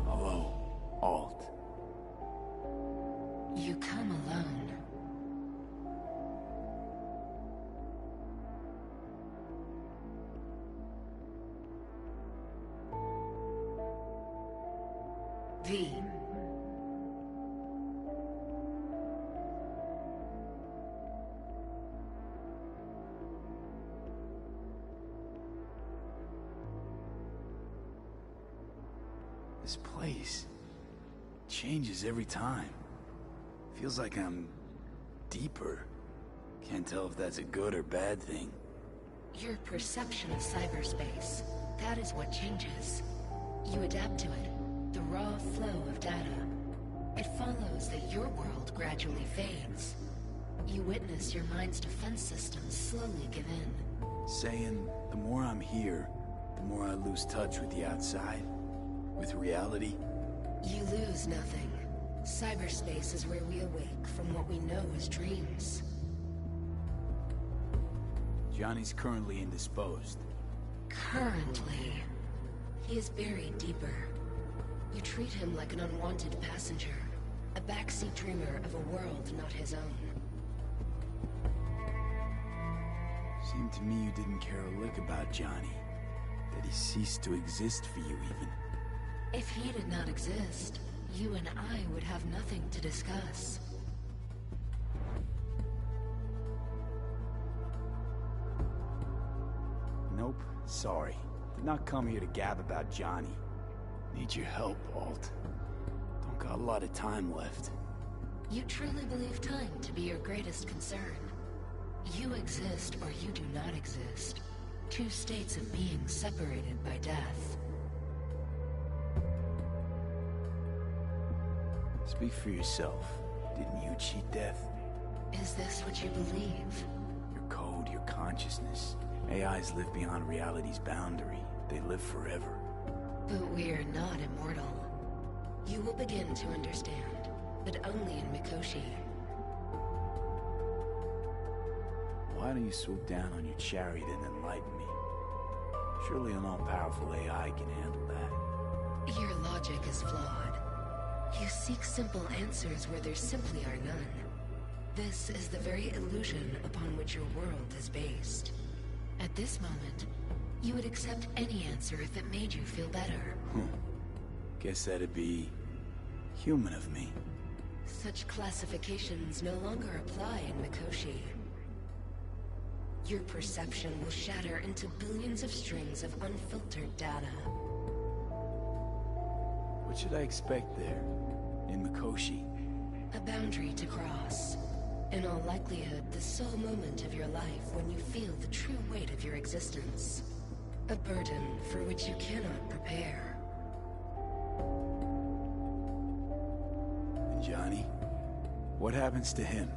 Speaker 4: Hello, Alt.
Speaker 14: You come alone. V.
Speaker 4: This place changes every time. Feels like I'm deeper. Can't tell if that's a good or bad thing.
Speaker 16: Your perception of cyberspace, that is what changes. You adapt to it, the raw flow of data. It follows that your world gradually fades. You witness your mind's defense systems slowly give in.
Speaker 4: Saying the more I'm here, the more I lose touch with the outside, with reality.
Speaker 16: You lose nothing. Cyberspace is where we awake from what we know as dreams.
Speaker 4: Johnny's currently indisposed.
Speaker 16: Currently. He is buried deeper. You treat him like an unwanted passenger, a backseat dreamer of a world not his own.
Speaker 4: Seemed to me you didn't care a lick about Johnny. That he ceased to exist for you, even.
Speaker 16: If he did not exist, you and I would have nothing to discuss.
Speaker 4: Nope, sorry. Did not come here to gab about Johnny. Need your help, Alt. Don't got a lot of time left.
Speaker 16: You truly believe time to be your greatest concern. You exist or you do not exist. Two states of being separated by death.
Speaker 4: Speak for yourself. Didn't you cheat death?
Speaker 16: Is this what you believe?
Speaker 4: Your code, your consciousness. AIs live beyond reality's boundary. They live forever.
Speaker 16: But we're not immortal. You will begin to understand, but only in Mikoshi.
Speaker 4: Why don't you swoop down on your chariot and enlighten me? Surely an all-powerful AI can handle that.
Speaker 16: Your logic is flawed. You seek simple answers where there simply are none. This is the very illusion upon which your world is based. At this moment, you would accept any answer if it made you feel better.
Speaker 4: Guess that'd be human of me.
Speaker 16: Such classifications no longer apply in Mikoshi. Your perception will shatter into billions of strings of unfiltered data.
Speaker 4: What should I expect there, in Mikoshi?
Speaker 16: A boundary to cross. In all likelihood, the sole moment of your life when you feel the true weight of your existence. A burden for which you cannot prepare.
Speaker 4: And Johnny? What happens to him?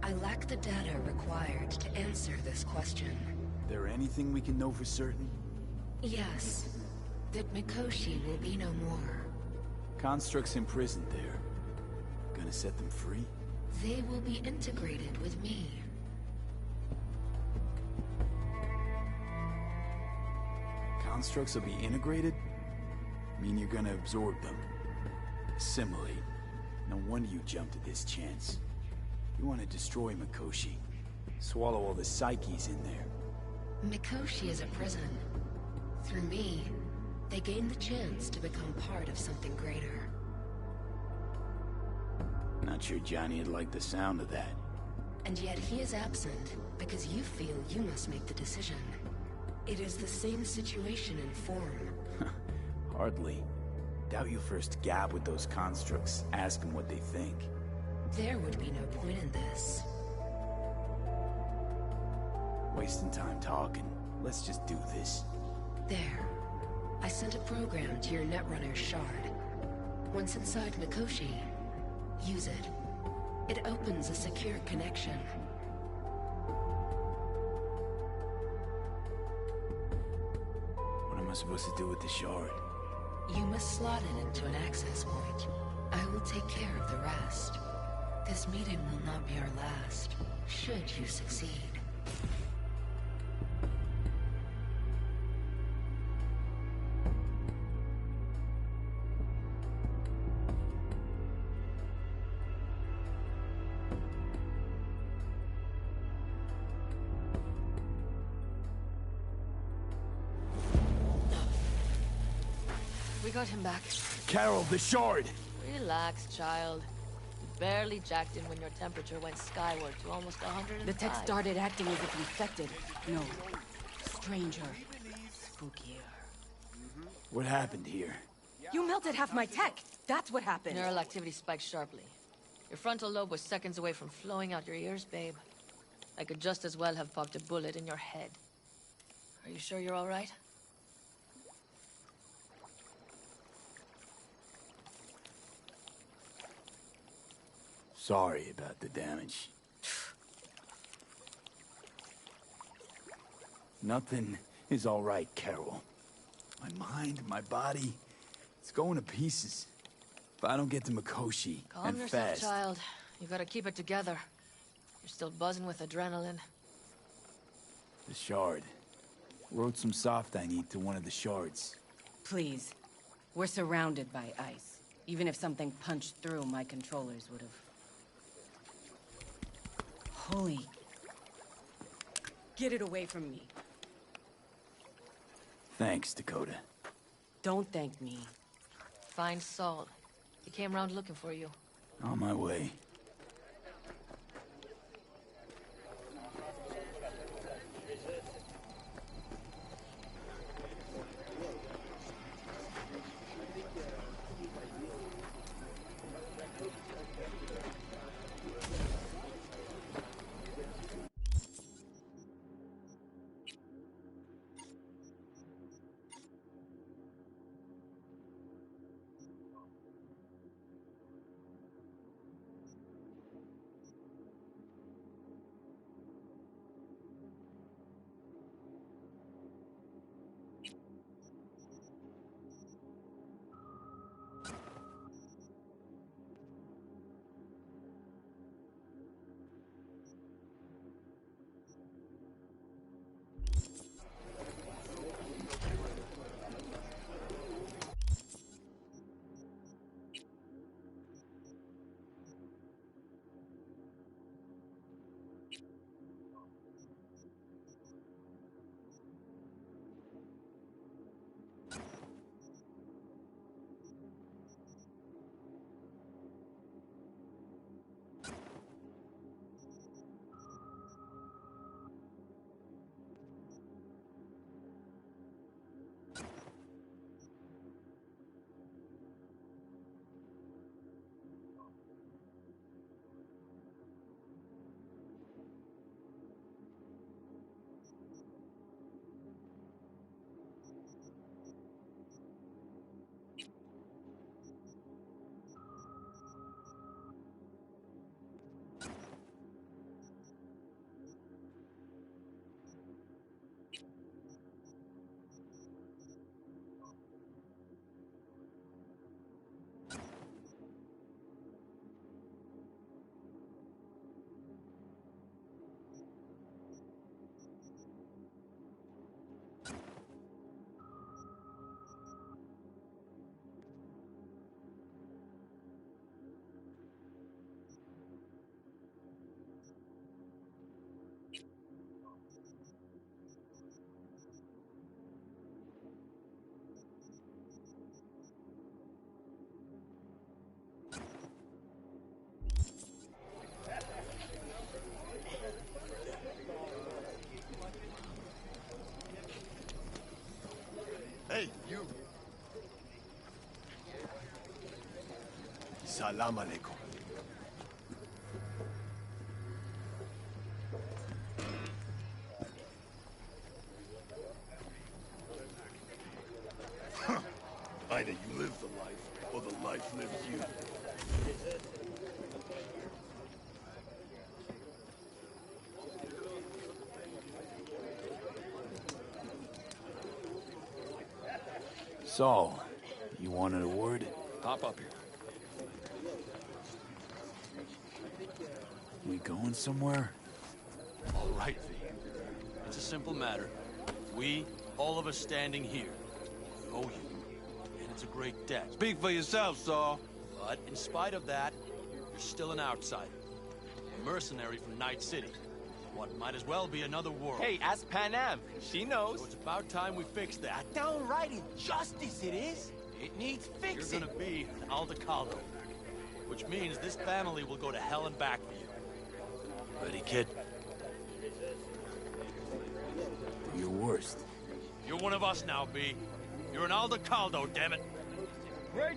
Speaker 16: I lack the data required to answer this question.
Speaker 4: There anything we can know for certain?
Speaker 16: Yes. That Mikoshi will be no more.
Speaker 4: Constructs imprisoned there. Gonna set them free?
Speaker 16: They will be integrated with me.
Speaker 4: Constructs will be integrated? Mean you're gonna absorb them. Assimilate. No wonder you jumped at this chance. You want to destroy Mikoshi. Swallow all the psyches in there.
Speaker 16: Mikoshi is a prison. Through me, they gain the chance to become part of something greater.
Speaker 4: Not sure Johnny would like the sound of that.
Speaker 16: And yet he is absent because you feel you must make the decision. It is the same situation in form.
Speaker 4: Hardly. Doubt you first gab with those constructs, ask them what they think.
Speaker 16: There would be no point in this.
Speaker 4: Wasting time talking. Let's just do this.
Speaker 16: There. I sent a program to your Netrunner shard. Once inside Mikoshi, use it. It opens a secure connection.
Speaker 4: What am I supposed to do with the shard?
Speaker 16: You must slot it into an access point. I will take care of the rest. This meeting will not be our last, should you succeed.
Speaker 15: We got him back.
Speaker 4: Carol, the shard!
Speaker 15: Relax, child. You barely jacked in when your temperature went skyward to almost 105.
Speaker 14: The tech started acting as if infected. No. Stranger. Spookier.
Speaker 4: What happened here?
Speaker 14: You melted half my tech! That's what happened!
Speaker 15: Neural activity spiked sharply. Your frontal lobe was seconds away from flowing out your ears, babe. I could just as well have popped a bullet in your head. Are you sure you're all right?
Speaker 4: Sorry about the damage. Nothing is all right, Carol. My mind, my body, it's going to pieces. If I don't get to Mikoshi,
Speaker 15: Calm
Speaker 4: and
Speaker 15: yourself,
Speaker 4: fast.
Speaker 15: child. You gotta keep it together. You're still buzzing with adrenaline.
Speaker 4: The shard. Wrote some soft I need to one of the shards.
Speaker 14: Please. We're surrounded by ice. Even if something punched through, my controllers would have... Holy... Get it away from me.
Speaker 4: Thanks, Dakota.
Speaker 14: Don't thank me.
Speaker 15: Find Saul. He came round looking for you.
Speaker 4: On my way.
Speaker 13: Salam alaikum.
Speaker 7: Either you live the life, or the life lives you.
Speaker 4: Saul, you wanted a word?
Speaker 10: Hop up here.
Speaker 4: We going somewhere?
Speaker 10: All right, V. It's a simple matter. We, all of us standing here, owe you. And it's a great debt.
Speaker 11: Speak for yourself, Saul.
Speaker 10: But in spite of that, you're still an outsider. A mercenary from Night City. What might as well be another world.
Speaker 12: Hey, ask Panam. She knows.
Speaker 10: So it's about time we fix that.
Speaker 12: Downright injustice it is. It needs fixing.
Speaker 10: You're gonna be an Aldecaldo. Which means this family will go to hell and back for you. Ready, kid?
Speaker 4: Do your worst.
Speaker 10: You're one of us now, B. You're an Aldecaldo, damn it.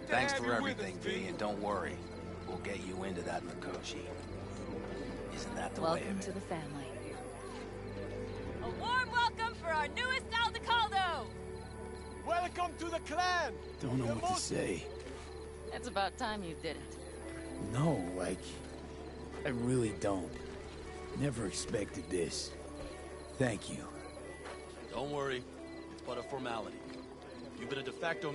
Speaker 9: Thanks for everything, V, and don't worry. We'll get you into that Mikoshi. Isn't that the way of
Speaker 15: Welcome
Speaker 9: it?
Speaker 15: to the family.
Speaker 5: A warm welcome for our newest Aldecaldo!
Speaker 13: Welcome to the clan!
Speaker 4: Don't know what to say.
Speaker 15: It's about time you did it.
Speaker 4: No, like, I really don't. Never expected this. Thank you.
Speaker 10: Don't worry. It's but a formality. You've been a de facto...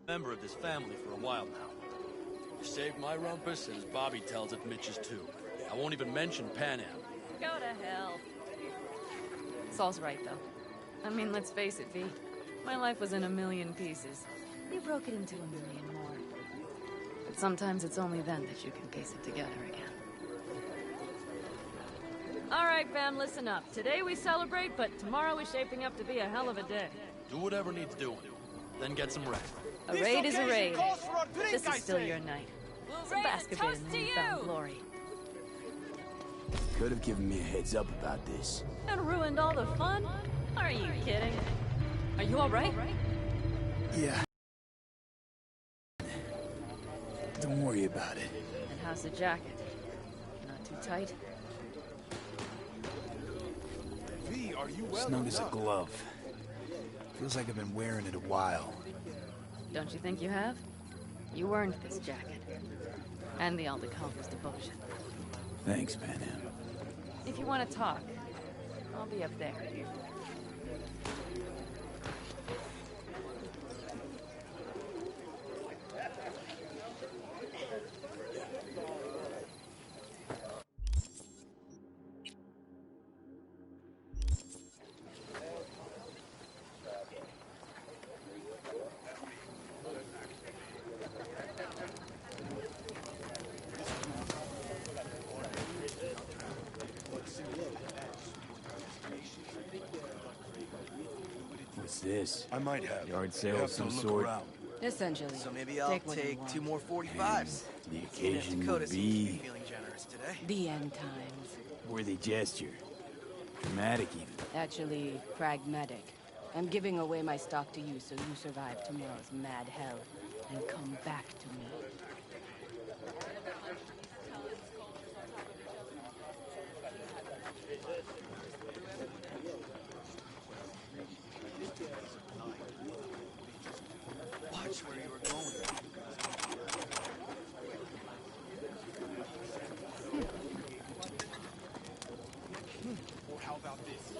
Speaker 10: member of this family for a while now. You saved my rumpus, and as Bobby tells it, Mitch's too. I won't even mention Panam.
Speaker 15: Go to hell. Saul's right, though. I mean, let's face it, V. My life was in a million pieces. You broke it into a million more. But sometimes it's only then that you can piece it together again. All right, fam, listen up. Today we celebrate, but tomorrow is shaping up to be a hell of a day.
Speaker 10: Do whatever needs doing. Then get some rest.
Speaker 15: A raid is a raid. This is still your night. Some basketball in newfound glory.
Speaker 4: Could have given me a heads up about this.
Speaker 15: And ruined all the fun? Are you kidding? Are you all right?
Speaker 4: Yeah. Don't worry about it.
Speaker 15: And how's the jacket? Not too tight?
Speaker 13: V, are you well
Speaker 4: Snug as a
Speaker 13: enough?
Speaker 4: glove. Feels like I've been wearing it a while.
Speaker 15: Don't you think you have? You earned this jacket. And the Aldecaldo's devotion.
Speaker 4: Thanks, Panam.
Speaker 15: If you want to talk, I'll be up there.
Speaker 4: What's this?
Speaker 7: I might have.
Speaker 4: Yard
Speaker 7: You
Speaker 4: sale
Speaker 7: have
Speaker 4: of
Speaker 7: to
Speaker 4: some
Speaker 7: look
Speaker 4: sort?
Speaker 7: around.
Speaker 14: Essentially.
Speaker 17: So maybe I'll
Speaker 14: Take what you
Speaker 17: take
Speaker 14: want.
Speaker 17: 2 more 45s.
Speaker 4: The occasion
Speaker 17: Dakota
Speaker 4: would
Speaker 17: seems to be
Speaker 4: be
Speaker 17: feeling generous today.
Speaker 14: The end times.
Speaker 4: worthy gesture. Dramatic even.
Speaker 14: Actually, pragmatic. I'm giving away my stock to you so you survive tomorrow's mad hell and come back to me.
Speaker 17: Watch where you were going.
Speaker 13: Or how about this?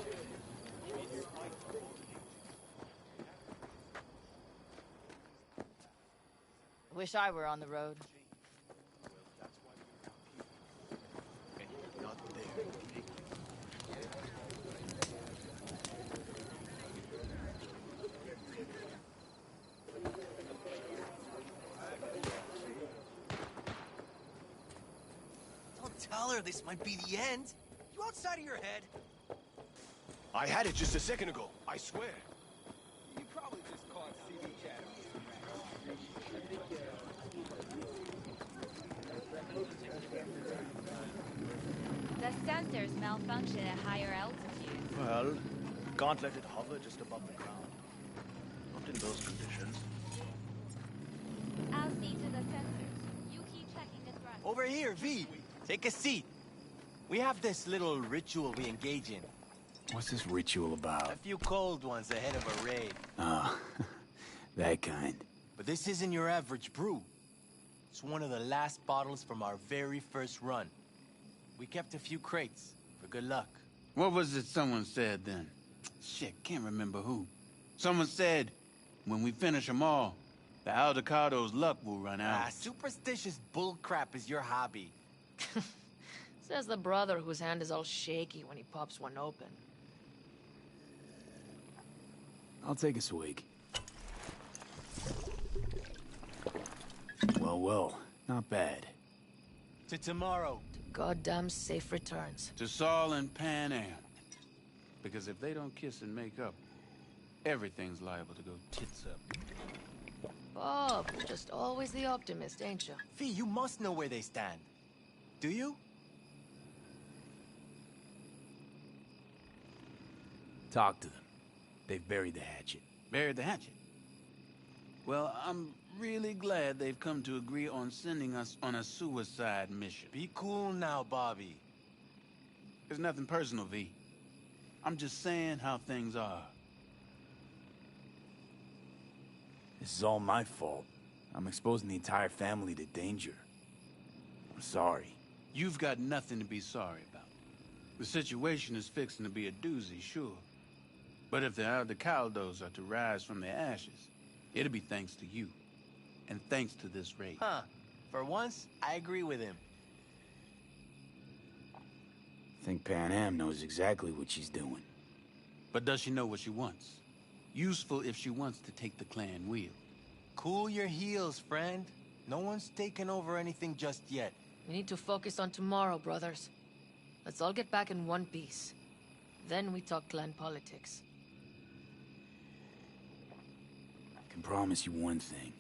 Speaker 15: Wish I were on the road.
Speaker 11: Not there.
Speaker 12: Don't tell her this might be the end. You outside of your head?
Speaker 13: I had it just a second ago, I swear.
Speaker 17: You probably just caught CB chatter.
Speaker 18: The sensors malfunction at higher altitudes.
Speaker 19: Well, can't let it hover just above the ground. Not in those conditions.
Speaker 18: I'll see to the sensors. You keep checking the thrust.
Speaker 12: Over here, V. Take a seat. We have this little ritual we engage in.
Speaker 4: What's this ritual about?
Speaker 12: A few cold ones ahead of a raid.
Speaker 4: Ah, that kind.
Speaker 12: But this isn't your average brew. It's one of the last bottles from our very first run. We kept a few crates, for good luck.
Speaker 11: What was it someone said then? Shit, can't remember who. Someone said, when we finish them all, the Aldecado's luck will run out.
Speaker 12: Ah, superstitious bullcrap is your hobby.
Speaker 15: Says the brother whose hand is all shaky when he pops one open.
Speaker 4: I'll take a swig. Well, not bad.
Speaker 12: To tomorrow.
Speaker 15: Goddamn safe returns.
Speaker 11: To Saul and Pan Am. Because if they don't kiss and make up, everything's liable to go tits up.
Speaker 15: Bob, just always the optimist, ain't you?
Speaker 12: V, you must know where they stand. Do you?
Speaker 4: Talk to them. They've buried the hatchet.
Speaker 11: Buried the hatchet? Well, I'm really glad they've come to agree on sending us on a suicide mission.
Speaker 12: Be cool now, Bobby.
Speaker 11: There's nothing personal, V. I'm just saying how things are.
Speaker 4: This is all my fault. I'm exposing the entire family to danger. I'm sorry.
Speaker 11: You've got nothing to be sorry about. The situation is fixing to be a doozy, sure. But if the Aldecaldos are to rise from their ashes, it'll be thanks to you. And thanks to this raid.
Speaker 12: Huh. For once, I agree with him.
Speaker 4: I think Pan Am knows exactly what she's doing.
Speaker 11: But does she know what she wants? Useful if she wants to take the clan wheel.
Speaker 12: Cool your heels, friend. No one's taken over anything just yet.
Speaker 15: We need to focus on tomorrow, brothers. Let's all get back in one piece. Then we talk clan politics.
Speaker 4: I can promise you one thing.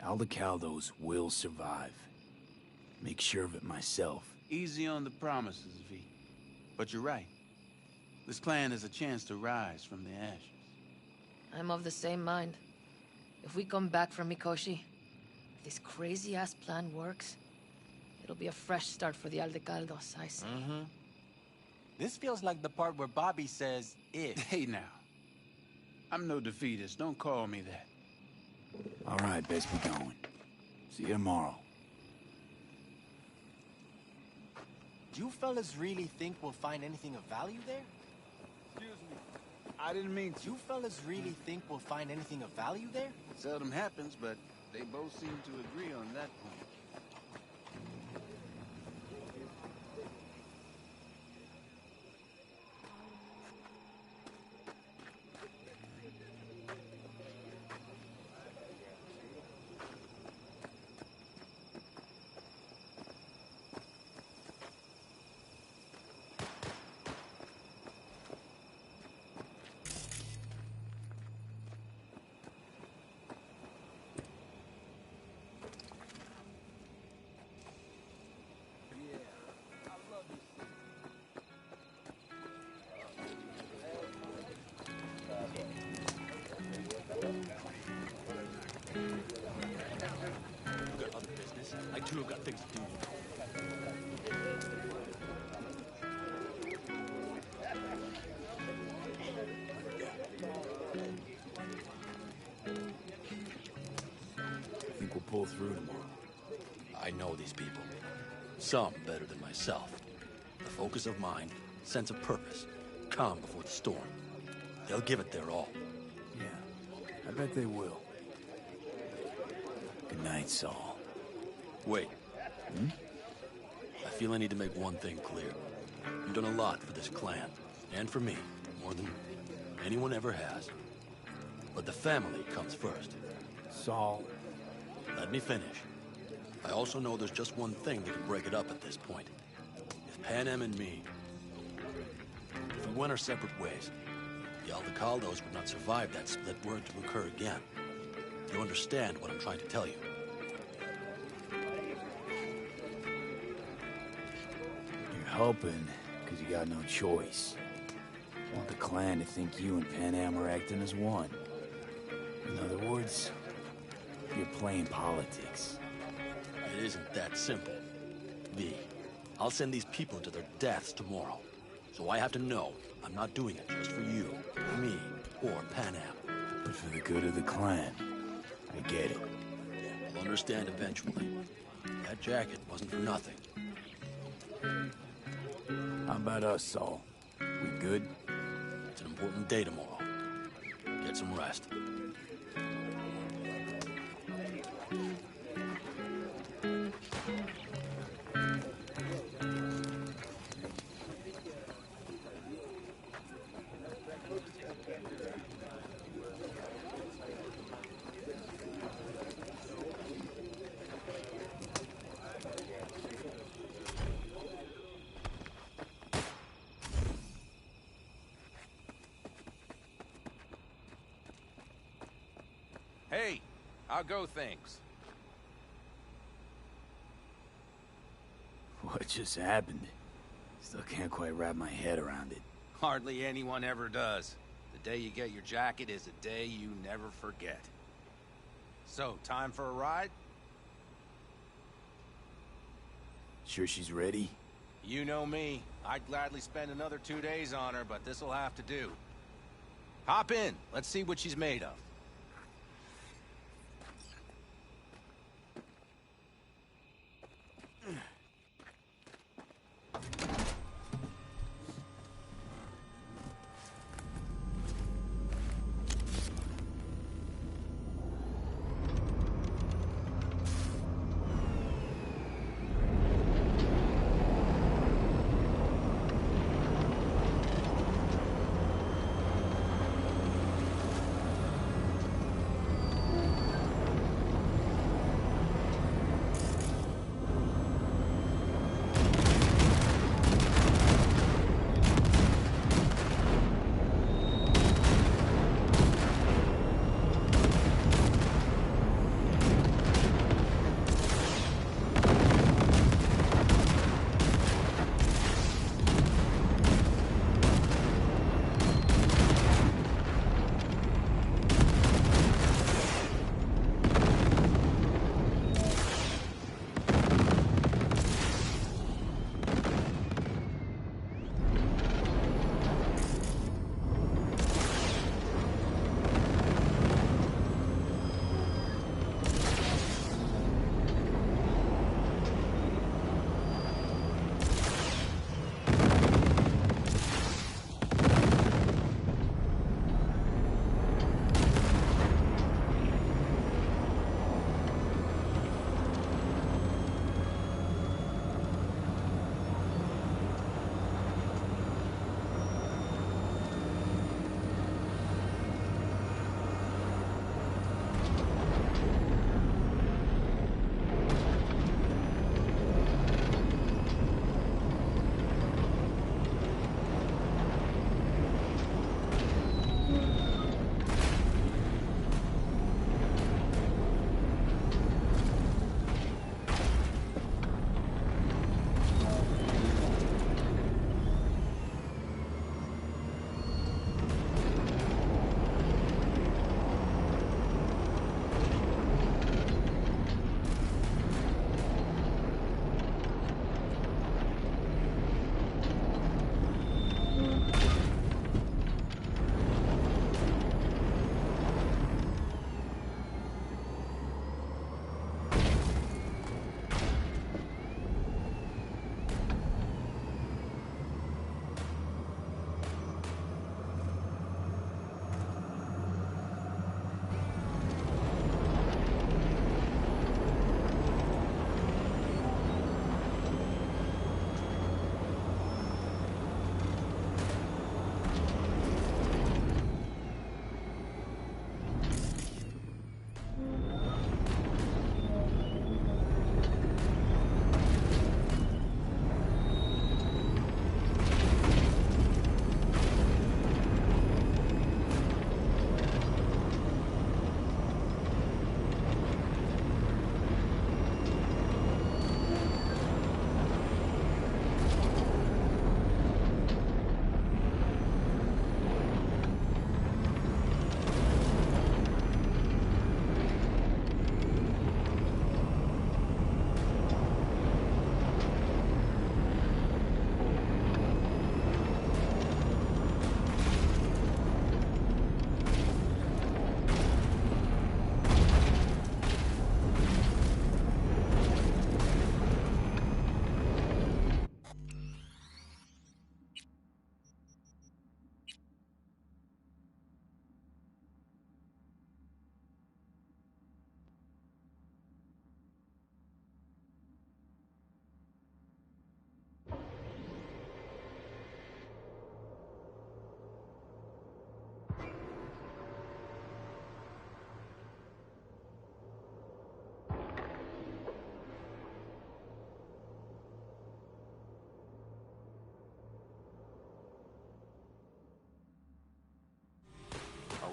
Speaker 4: Aldecaldos will survive. Make sure of it myself.
Speaker 11: Easy on the promises, V. But you're right. This clan has a chance to rise from the ashes.
Speaker 15: I'm of the same mind. If we come back from Mikoshi, if this crazy-ass plan works, it'll be a fresh start for the Aldecaldos, I say.
Speaker 12: Mm-hmm. This feels like the part where Bobby says, if.
Speaker 11: Hey now. I'm no defeatist, don't call me that.
Speaker 4: All right, best be going. See you tomorrow.
Speaker 12: Do you fellas really think we'll find anything of value there?
Speaker 17: Excuse me. I didn't mean to.
Speaker 12: Do you fellas really think we'll find anything of value there?
Speaker 11: Seldom happens, but they both seem to agree on that point.
Speaker 10: I too have got things to do.
Speaker 4: I think we'll pull through tomorrow.
Speaker 10: I know these people. Some better than myself. The focus of mind, sense of purpose, calm before the storm. They'll give it their all.
Speaker 4: Yeah, I bet they will. Good night, Saul.
Speaker 10: Wait. I feel I need to make one thing clear. You've done a lot for this clan, and for me, more than anyone ever has. But the family comes first.
Speaker 4: Saul.
Speaker 10: Let me finish. I also know there's just one thing that can break it up at this point. If Panem and me... If we went our separate ways, the Aldecaldos would not survive that split word to occur again. Do you understand what I'm trying to tell you?
Speaker 4: You're helping, because you got no choice. You want the clan to think you and Panem are acting as one. In other words, you're playing politics.
Speaker 10: It isn't that simple. V, I'll send these people to their deaths tomorrow. So I have to know I'm not doing it just for you, me, or Panem.
Speaker 4: But for the good of the clan. I get it.
Speaker 10: You'll understand eventually. That jacket wasn't for nothing.
Speaker 4: How about us, Saul? We good?
Speaker 10: It's an important day tomorrow. Get some rest.
Speaker 9: Hey, how go things?
Speaker 4: What just happened? Still can't quite wrap my head around it.
Speaker 9: Hardly anyone ever does. The day you get your jacket is a day you never forget. So, time for a ride?
Speaker 4: Sure she's ready?
Speaker 9: You know me. I'd gladly spend another 2 days on her, but this'll have to do. Hop in. Let's see what she's made of.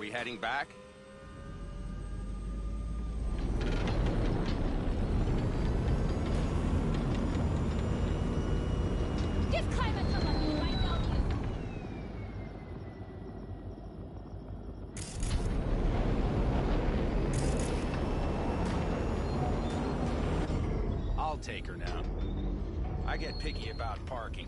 Speaker 9: we heading back?
Speaker 18: Just climb at someone who might know you.
Speaker 9: I'll take her now. I get picky about parking.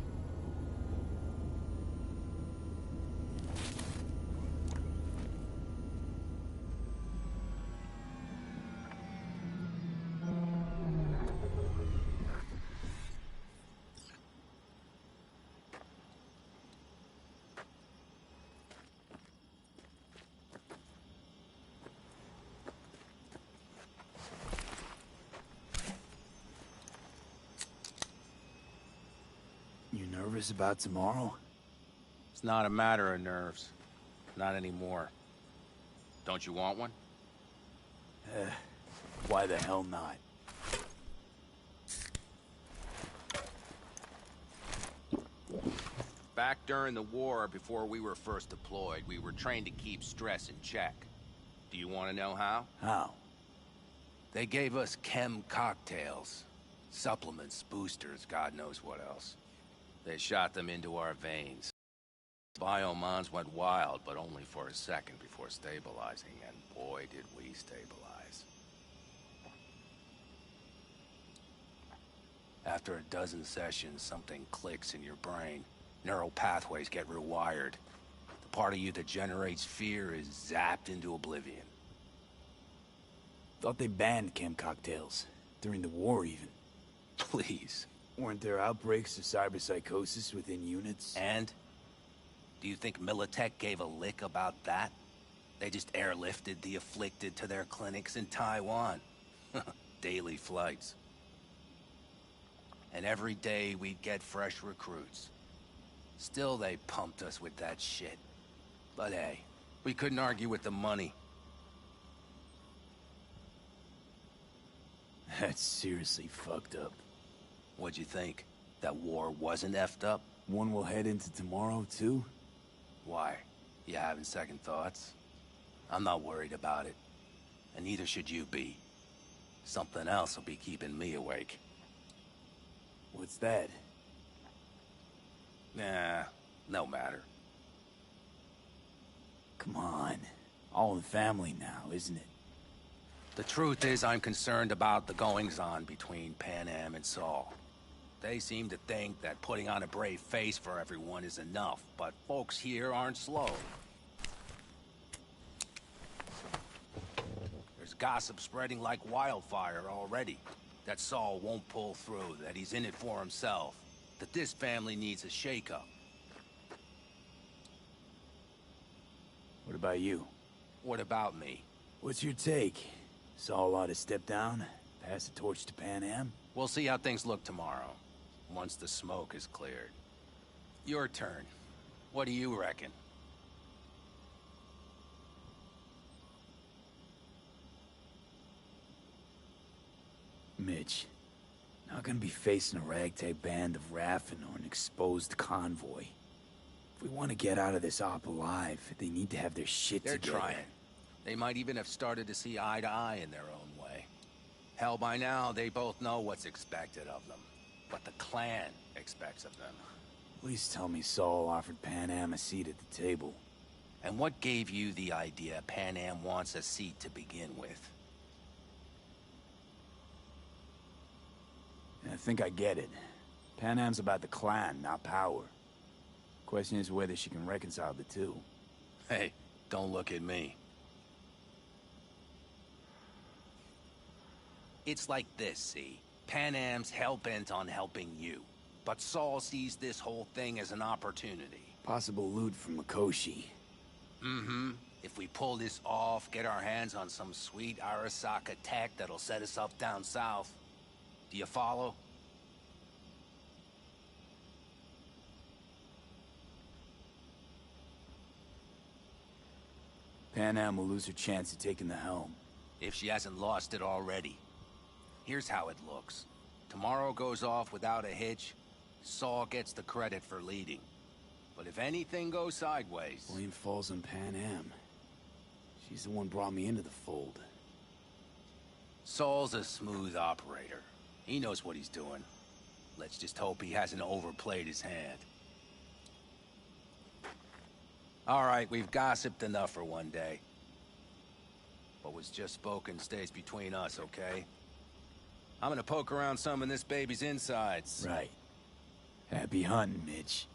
Speaker 4: You nervous about tomorrow?
Speaker 9: It's not a matter of nerves. Not anymore. Don't you want one?
Speaker 4: Why the hell not?
Speaker 9: Back during the war, before we were first deployed, we were trained to keep stress in check. Do you want to know how?
Speaker 4: How?
Speaker 9: They gave us chem cocktails. Supplements, boosters, God knows what else. They shot them into our veins. Biomons went wild, but only for a second before stabilizing, and boy did we stabilize. After a dozen sessions, something clicks in your brain. Neural pathways get rewired. The part of you that generates fear is zapped into oblivion.
Speaker 4: Thought they banned chem cocktails. During the war, even.
Speaker 9: Please.
Speaker 4: Weren't there outbreaks of cyberpsychosis within units?
Speaker 9: And? Do you think Militech gave a lick about that? They just airlifted the afflicted to their clinics in Taiwan. Daily flights. And every day we'd get fresh recruits. Still they pumped us with that shit. But hey, we couldn't argue with the money.
Speaker 4: That's seriously fucked up.
Speaker 9: What'd you think? That war wasn't effed up?
Speaker 4: One will head into tomorrow, too?
Speaker 9: Why? You having second thoughts? I'm not worried about it. And neither should you be. Something else will be keeping me awake.
Speaker 4: What's that?
Speaker 9: Nah, no matter.
Speaker 4: Come on. All in the family now, isn't it?
Speaker 9: The truth is I'm concerned about the goings-on between Panam and Saul. They seem to think that putting on a brave face for everyone is enough, but folks here aren't slow. There's gossip spreading like wildfire already. That Saul won't pull through, that he's in it for himself, that this family needs a shakeup.
Speaker 4: What about you?
Speaker 9: What about me?
Speaker 4: What's your take? Saul ought to step down, pass the torch to Panam?
Speaker 9: We'll see how things look tomorrow, once the smoke is cleared. Your turn. What do you reckon?
Speaker 4: Mitch, not gonna be facing a ragtag band of Raffen or an exposed convoy. If we want to get out of this op alive, they need to have their shit
Speaker 9: They're
Speaker 4: together.
Speaker 9: trying. They might even have started to see eye to eye in their own way. Hell, by now, they both know what's expected of them. What the clan expects of them.
Speaker 4: Please tell me Saul offered Panam a seat at the table.
Speaker 9: And what gave you the idea Panam wants a seat to begin with?
Speaker 4: I think I get it. Panam's about the clan, not power. Question is whether she can reconcile the two.
Speaker 9: Hey, don't look at me. It's like this, see? Panam's hell-bent on helping you. But Saul sees this whole thing as an opportunity.
Speaker 4: Possible loot from Mikoshi.
Speaker 9: Mm-hmm. If we pull this off, get our hands on some sweet Arasaka tech that'll set us up down south. Do you follow?
Speaker 4: Panam will lose her chance of taking the helm.
Speaker 9: If she hasn't lost it already. Here's how it looks. Tomorrow goes off without a hitch. Saul gets the credit for leading. But if anything goes sideways...
Speaker 4: Blame falls on Panam. She's the one brought me into the fold.
Speaker 9: Saul's a smooth operator. He knows what he's doing. Let's just hope he hasn't overplayed his hand. All right, we've gossiped enough for one day. What was just spoken stays between us, okay? I'm gonna poke around some of this baby's insides.
Speaker 4: Right. Happy hunting, Mitch.